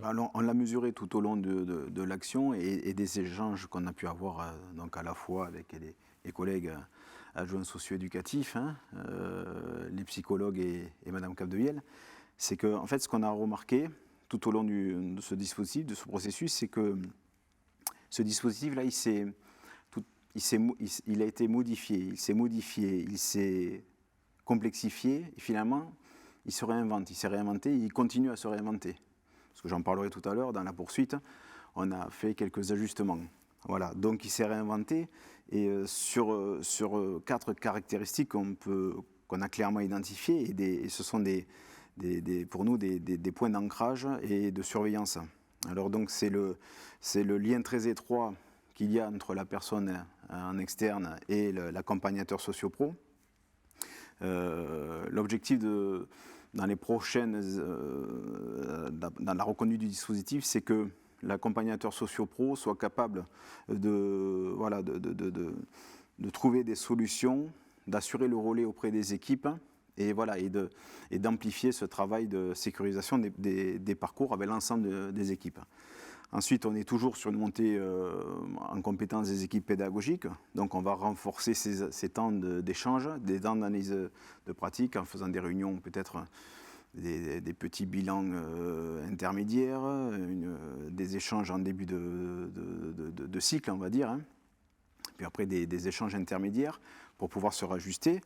Alors, on l'a mesuré tout au long de l'action et des échanges qu'on a pu avoir donc à la fois avec les collègues adjoints socio-éducatifs, les psychologues et Madame Capdevielle. C'est que, en fait, ce qu'on a remarqué tout au long de ce dispositif, de ce processus, c'est que ce dispositif-là, il a été modifié, il s'est complexifié, et finalement, il se réinvente, il s'est réinventé, il continue à se réinventer. Parce que j'en parlerai tout à l'heure, dans la poursuite, on a fait quelques ajustements. Voilà, donc il s'est réinventé, et sur 4 caractéristiques qu'on a clairement identifiées, et ce sont pour nous des points d'ancrage et de surveillance. Alors donc c'est le lien très étroit qu'il y a entre la personne en externe et l'accompagnateur socio-pro. L'objectif dans les prochaines, dans la reconduite du dispositif, c'est que l'accompagnateur socio-pro soit capable de trouver des solutions, d'assurer le relais auprès des équipes et d'amplifier ce travail de sécurisation des parcours avec l'ensemble des équipes. Ensuite, on est toujours sur une montée en compétence des équipes pédagogiques. Donc, on va renforcer ces temps d'échange, des temps d'analyse de pratique en faisant des réunions, peut-être des petits bilans intermédiaires, des échanges en début de cycle, on va dire. Puis après, des échanges intermédiaires pour pouvoir se rajuster.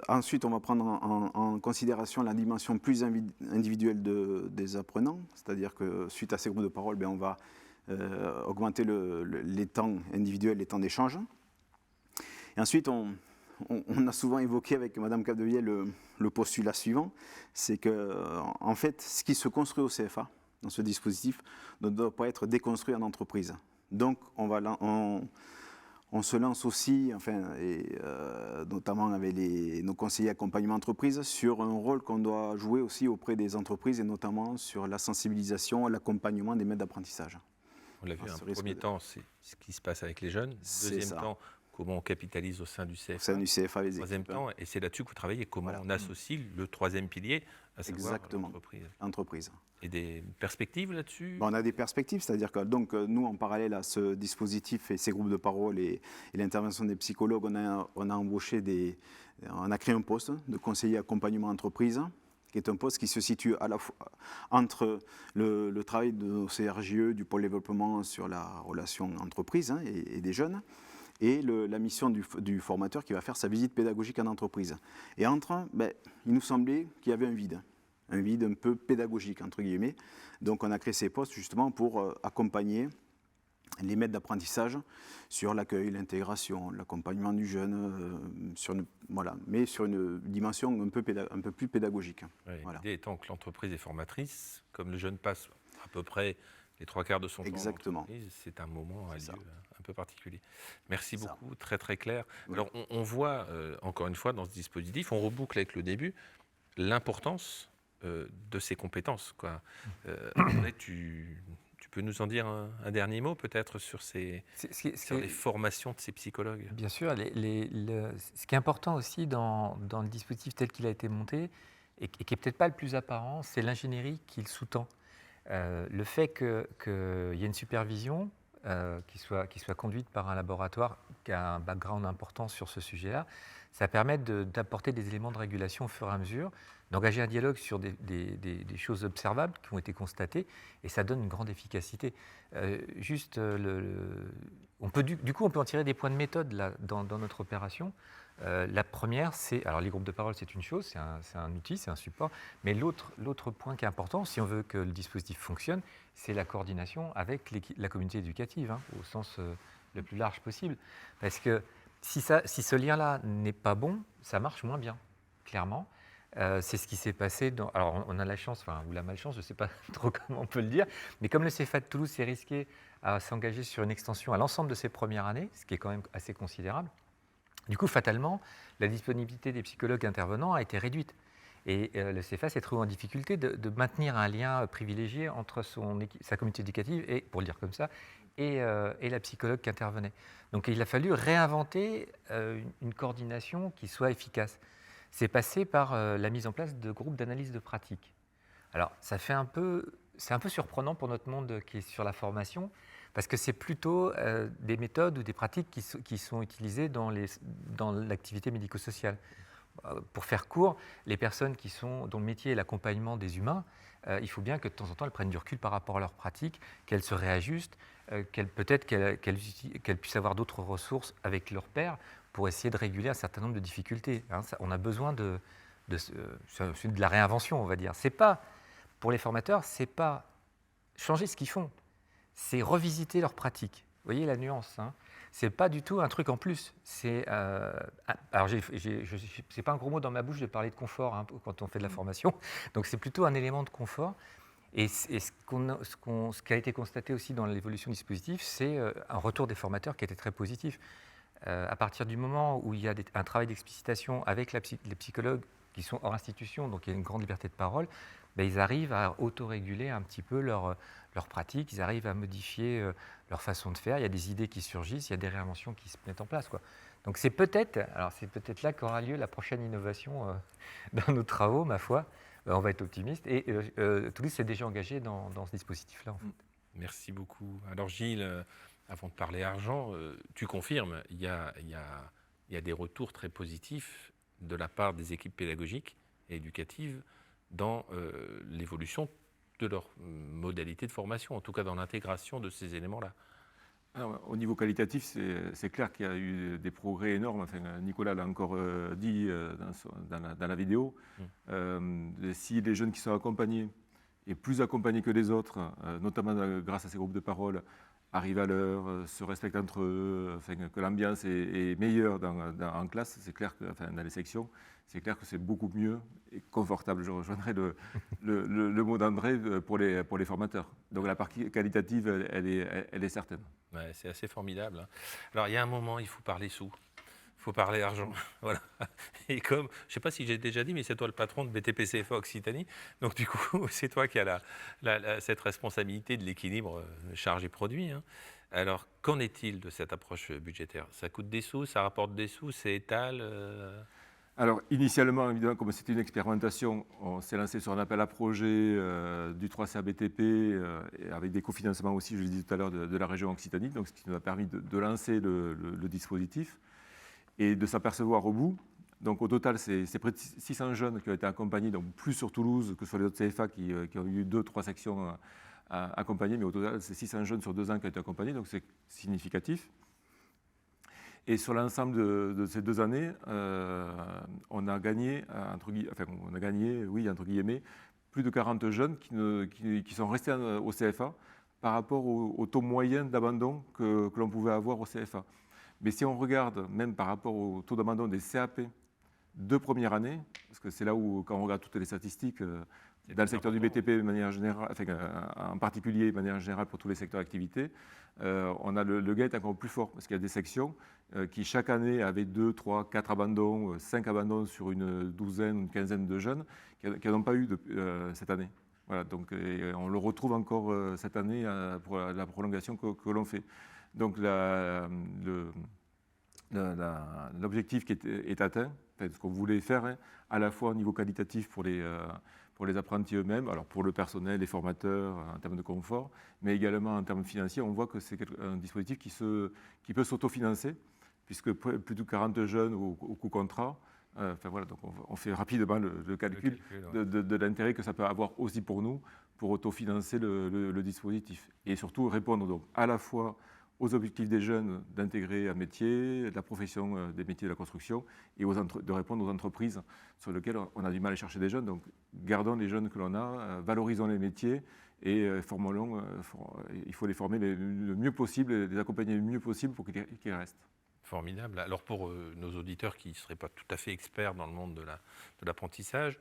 Ensuite, on va prendre en considération la dimension plus individuelle des apprenants, c'est-à-dire que suite à ces groupes de parole, on va augmenter les temps individuels, les temps d'échange. Et ensuite, on a souvent évoqué avec Mme Capdevielle le postulat suivant, c'est que, en fait, ce qui se construit au CFA, dans ce dispositif, ne doit pas être déconstruit en entreprise. Donc, on se lance aussi, notamment avec nos conseillers accompagnement entreprise, sur un rôle qu'on doit jouer aussi auprès des entreprises et notamment sur la sensibilisation et l'accompagnement des maîtres d'apprentissage. On l'a vu, un premier temps, c'est ce qui se passe avec les jeunes. Deuxième temps, comment on capitalise au sein du CFA. Au sein du CFA, les équipes. Troisième temps, et c'est là-dessus que vous travaillez, comment on associe le troisième pilier, à savoir l'entreprise. Et des perspectives là-dessus? On a des perspectives, c'est-à-dire que donc, nous, en parallèle à ce dispositif et ces groupes de parole et l'intervention des psychologues, on a créé un poste de conseiller accompagnement entreprise, qui est un poste qui se situe à la fois entre le travail de nos CRJE, du pôle développement sur la relation entreprise et des jeunes, et la mission du formateur qui va faire sa visite pédagogique en entreprise. Et il nous semblait qu'il y avait un vide un peu pédagogique, entre guillemets. Donc on a créé ces postes justement pour accompagner les maîtres d'apprentissage sur l'accueil, l'intégration, l'accompagnement du jeune, mais sur une dimension un peu plus pédagogique. Oui, l'idée étant que l'entreprise est formatrice, comme le jeune passe à peu près les 3/4 de son temps en entreprise, c'est un moment à lieu un peu particulier. Merci beaucoup, très très clair. Oui. Alors on voit, encore une fois, dans ce dispositif, on reboucle avec le début, l'importance de ces compétences. Tu peux nous en dire un dernier mot peut-être sur les formations de ces psychologues? Bien sûr. Ce qui est important aussi dans le dispositif tel qu'il a été monté, et qui n'est peut-être pas le plus apparent, c'est l'ingénierie qui le sous-tend. Le fait qu'il y ait une supervision qui soit conduite par un laboratoire qui a un background important sur ce sujet-là, ça permet d'apporter des éléments de régulation au fur et à mesure, d'engager un dialogue sur des choses observables qui ont été constatées, et ça donne une grande efficacité. On peut en tirer des points de méthode là, dans notre opération. La première, alors les groupes de parole, c'est une chose, c'est un outil, c'est un support, mais l'autre point qui est important, si on veut que le dispositif fonctionne, c'est la coordination avec la communauté éducative, au sens le plus large possible. Parce que si ce lien-là n'est pas bon, ça marche moins bien, clairement. C'est ce qui s'est passé alors on a la chance, ou la malchance, je ne sais pas trop comment on peut le dire, mais comme le CFA de Toulouse s'est risqué à s'engager sur une extension à l'ensemble de ses premières années, ce qui est quand même assez considérable, du coup, fatalement, la disponibilité des psychologues intervenants a été réduite. Et le CFA s'est trouvé en difficulté de maintenir un lien privilégié entre sa communauté éducative, et, pour le dire comme ça, et la psychologue qui intervenait. Donc il a fallu réinventer une coordination qui soit efficace. C'est passé par la mise en place de groupes d'analyse de pratique. Alors, c'est un peu surprenant pour notre monde qui est sur la formation, parce que c'est plutôt des méthodes ou des pratiques qui sont utilisées dans l'activité médico-sociale. Pour faire court, les personnes dont le métier est l'accompagnement des humains, il faut bien que de temps en temps, elles prennent du recul par rapport à leurs pratiques, qu'elles se réajustent, peut-être qu'elles puissent avoir d'autres ressources avec leurs pairs pour essayer de réguler un certain nombre de difficultés. On a besoin de la réinvention, on va dire. Pour les formateurs, ce n'est pas changer ce qu'ils font, c'est revisiter leurs pratiques. Vous voyez la nuance, hein. Ce n'est pas du tout un truc en plus. Alors, c'est pas un gros mot dans ma bouche de parler de confort, hein, quand on fait de la formation. Donc, c'est plutôt un élément de confort. Et ce qui a été constaté aussi dans l'évolution du dispositif, c'est un retour des formateurs qui était très positif. À partir du moment où il y a un travail d'explicitation avec les psychologues qui sont hors institution, donc il y a une grande liberté de parole, ils arrivent à autoréguler un petit peu leurs pratiques, ils arrivent à modifier leur façon de faire, il y a des idées qui surgissent, il y a des réinventions qui se mettent en place, quoi. Donc c'est peut-être là qu'aura lieu la prochaine innovation dans nos travaux, ma foi. On va être optimiste. Et Toulouse s'est déjà engagé dans ce dispositif-là, en fait. Merci beaucoup. Alors Gilles, avant de parler argent, tu confirmes, il y a des retours très positifs de la part des équipes pédagogiques et éducatives dans l'évolution de leur modalité de formation, en tout cas dans l'intégration de ces éléments-là. Alors, au niveau qualitatif, c'est clair qu'il y a eu des progrès énormes. Enfin, Nicolas l'a encore dit dans la vidéo. Si les jeunes qui sont accompagnés, et plus accompagnés que les autres, notamment grâce à ces groupes de parole, arrivent à l'heure, se respectent entre eux, enfin, que l'ambiance est meilleure en classe, c'est clair que, enfin, dans les sections, c'est clair que c'est beaucoup mieux et confortable. Je rejoindrai le mot d'André pour les formateurs. Donc la partie qualitative, elle est certaine. Ouais, c'est assez formidable, hein. Alors il y a un moment, il faut parler sous. Il faut parler argent. Voilà. Et comme, je ne sais pas si j'ai déjà dit, mais c'est toi le patron de BTP-CFA Occitanie. Donc du coup, c'est toi qui as cette responsabilité de l'équilibre charge et produit, hein. Alors, qu'en est-il de cette approche budgétaire? Ça coûte des sous, ça rapporte des sous, c'est étal Alors, initialement, évidemment, comme c'était une expérimentation, on s'est lancé sur un appel à projet du 3CA BTP, avec des cofinancements aussi, je l'ai dit tout à l'heure, de la région Occitanie, donc ce qui nous a permis de lancer le dispositif et de s'apercevoir au bout. Donc au total, c'est près de 600 jeunes qui ont été accompagnés, donc plus sur Toulouse que sur les autres CFA qui ont eu 2-3 sections accompagnées, mais au total, c'est 600 jeunes sur 2 ans qui ont été accompagnés, donc c'est significatif. Et sur l'ensemble de ces 2 années, on a gagné, entre guillemets, plus de 40 jeunes qui sont restés au CFA par rapport au taux moyen d'abandon que l'on pouvait avoir au CFA. Mais si on regarde, même par rapport au taux d'abandon des CAP de première année, parce que c'est là où, quand on regarde toutes les statistiques, dans le secteur du BTP de manière générale, enfin, en particulier de manière générale pour tous les secteurs d'activité, on a le gain est encore plus fort, parce qu'il y a des sections qui chaque année avaient 2, 3, 4 abandons, 5 abandons sur une douzaine, une quinzaine de jeunes qui n'ont pas eu cette année. Voilà, donc on le retrouve encore cette année pour la prolongation que l'on fait. Donc l'objectif qui est atteint, enfin, ce qu'on voulait faire, hein, à la fois au niveau qualitatif pour les apprentis eux-mêmes, alors pour le personnel, les formateurs en termes de confort, mais également en termes financiers, on voit que c'est un dispositif qui peut s'autofinancer, puisque plus de 40 jeunes au coût contrat. Enfin, voilà, donc on fait rapidement le calcul de l'intérêt que ça peut avoir aussi pour nous pour autofinancer le dispositif et surtout répondre donc à la fois aux objectifs des jeunes d'intégrer un métier, la profession des métiers de la construction et de répondre aux entreprises sur lesquelles on a du mal à chercher des jeunes. Donc gardons les jeunes que l'on a, valorisons les métiers et il faut les former le mieux possible, les accompagner le mieux possible pour qu'ils restent. Formidable. Alors pour nos auditeurs qui ne seraient pas tout à fait experts dans le monde de l'apprentissage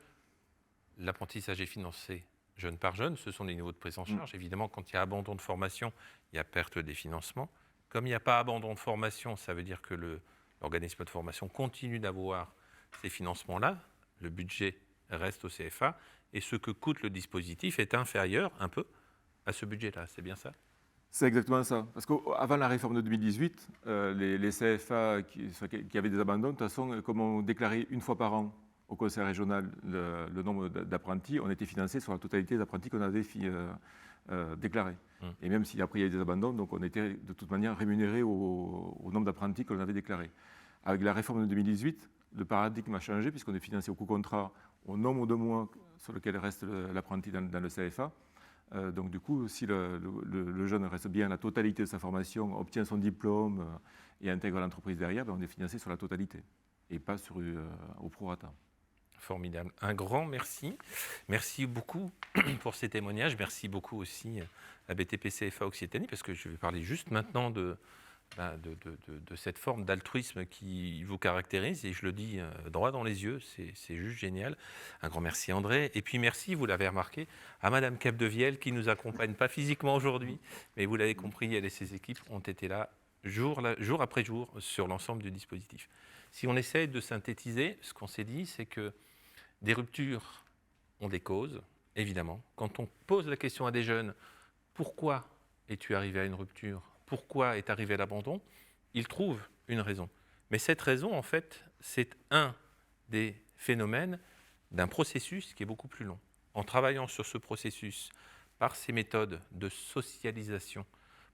est financé jeune par jeune, ce sont des niveaux de prise en charge. Évidemment, quand il y a abandon de formation, il y a perte des financements. Comme il n'y a pas abandon de formation, ça veut dire que l'organisme de formation continue d'avoir ces financements-là, le budget reste au CFA, et ce que coûte le dispositif est inférieur un peu à ce budget-là, c'est bien ça ? C'est exactement ça. Parce qu'avant la réforme de 2018, les CFA qui avaient des abandons, de toute façon, comme on déclarait une fois par an au conseil régional le nombre d'apprentis, on était financé sur la totalité des apprentis qu'on avait déclarés. Et même s'il après il y a eu des abandons, donc on était de toute manière rémunéré au nombre d'apprentis qu'on avait déclarés. Avec la réforme de 2018, le paradigme a changé puisqu'on est financé au coût contrat, au nombre de mois sur lequel reste l'apprenti dans le CFA. Donc du coup, si le jeune reste bien la totalité de sa formation, obtient son diplôme et intègre l'entreprise derrière, on est financé sur la totalité et pas au prorata. Formidable. Un grand merci. Merci beaucoup pour ces témoignages. Merci beaucoup aussi à BTP CFA Occitanie, parce que je vais parler juste maintenant de cette forme d'altruisme qui vous caractérise, et je le dis droit dans les yeux, c'est juste génial. Un grand merci André, et puis merci, vous l'avez remarqué, à Madame Capdevielle qui nous accompagne, pas physiquement aujourd'hui, mais vous l'avez compris, elle et ses équipes ont été là jour après jour sur l'ensemble du dispositif. Si on essaye de synthétiser, ce qu'on s'est dit, c'est que des ruptures ont des causes, évidemment. Quand on pose la question à des jeunes, pourquoi es-tu arrivé à une rupture ? Pourquoi est arrivé l'abandon ? Ils trouvent une raison. Mais cette raison, en fait, c'est un des phénomènes d'un processus qui est beaucoup plus long. En travaillant sur ce processus, par ces méthodes de socialisation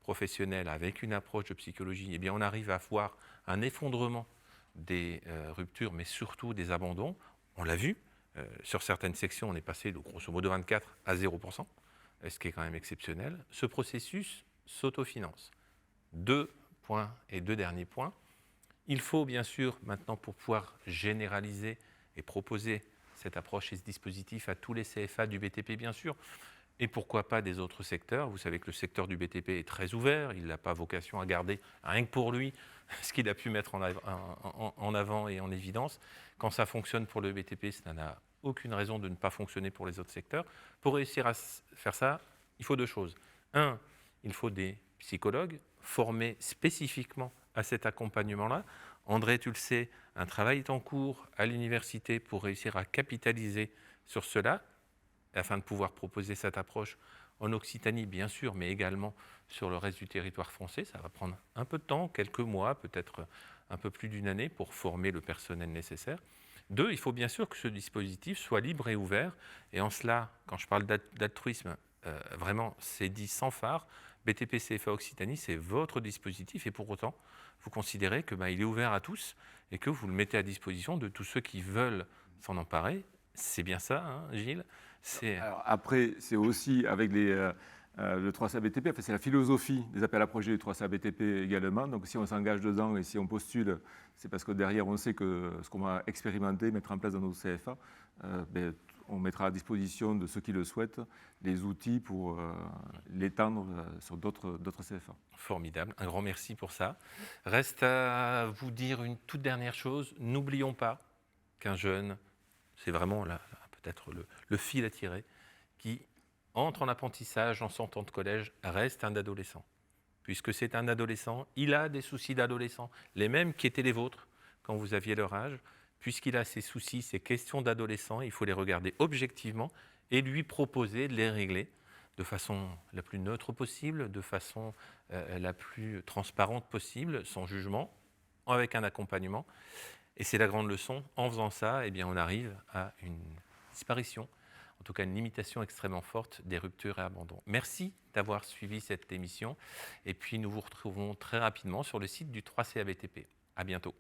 professionnelle, avec une approche de psychologie, eh bien, on arrive à voir un effondrement des ruptures, mais surtout des abandons. On l'a vu, sur certaines sections, on est passé de grosso modo 24 à 0%, ce qui est quand même exceptionnel. Ce processus s'autofinance. 2 points et 2 derniers points. Il faut bien sûr maintenant, pour pouvoir généraliser et proposer cette approche et ce dispositif à tous les CFA du BTP bien sûr, et pourquoi pas des autres secteurs. Vous savez que le secteur du BTP est très ouvert, il n'a pas vocation à garder rien que pour lui ce qu'il a pu mettre en avant et en évidence. Quand ça fonctionne pour le BTP, ça n'a aucune raison de ne pas fonctionner pour les autres secteurs. Pour réussir à faire ça, il faut 2 choses. 1, il faut des psychologues formés spécifiquement à cet accompagnement-là. André, tu le sais, un travail est en cours à l'université pour réussir à capitaliser sur cela, afin de pouvoir proposer cette approche en Occitanie, bien sûr, mais également sur le reste du territoire français. Ça va prendre un peu de temps, quelques mois, peut-être un peu plus d'1 année pour former le personnel nécessaire. 2, il faut bien sûr que ce dispositif soit libre et ouvert. Et en cela, quand je parle d'altruisme, vraiment, c'est dit sans phare. BTP CFA Occitanie, c'est votre dispositif. Et pour autant, vous considérez qu'il est ouvert à tous et que vous le mettez à disposition de tous ceux qui veulent s'en emparer. C'est bien ça, hein, Gilles ? Alors, après, c'est aussi avec le 3CA BTP, enfin, c'est la philosophie des appels à projets du 3CA BTP également. Donc si on s'engage dedans et si on postule, c'est parce que derrière on sait que ce qu'on va expérimenter, mettre en place dans nos CFA, on mettra à disposition de ceux qui le souhaitent les outils pour l'étendre sur d'autres CFA. Formidable, un grand merci pour ça. Reste à vous dire une toute dernière chose, n'oublions pas qu'un jeune, c'est vraiment là, peut-être le fil à tirer, qui entre en apprentissage en sortant de collège, reste un adolescent. Puisque c'est un adolescent, il a des soucis d'adolescent, les mêmes qui étaient les vôtres quand vous aviez leur âge. Puisqu'il a ces soucis, ces questions d'adolescent, il faut les regarder objectivement et lui proposer de les régler de façon la plus neutre possible, de façon la plus transparente possible, sans jugement, avec un accompagnement. Et c'est la grande leçon. En faisant ça, eh bien, on arrive à une disparition, en tout cas une limitation extrêmement forte des ruptures et abandons. Merci d'avoir suivi cette émission. Et puis nous vous retrouvons très rapidement sur le site du 3CA BTP. À bientôt.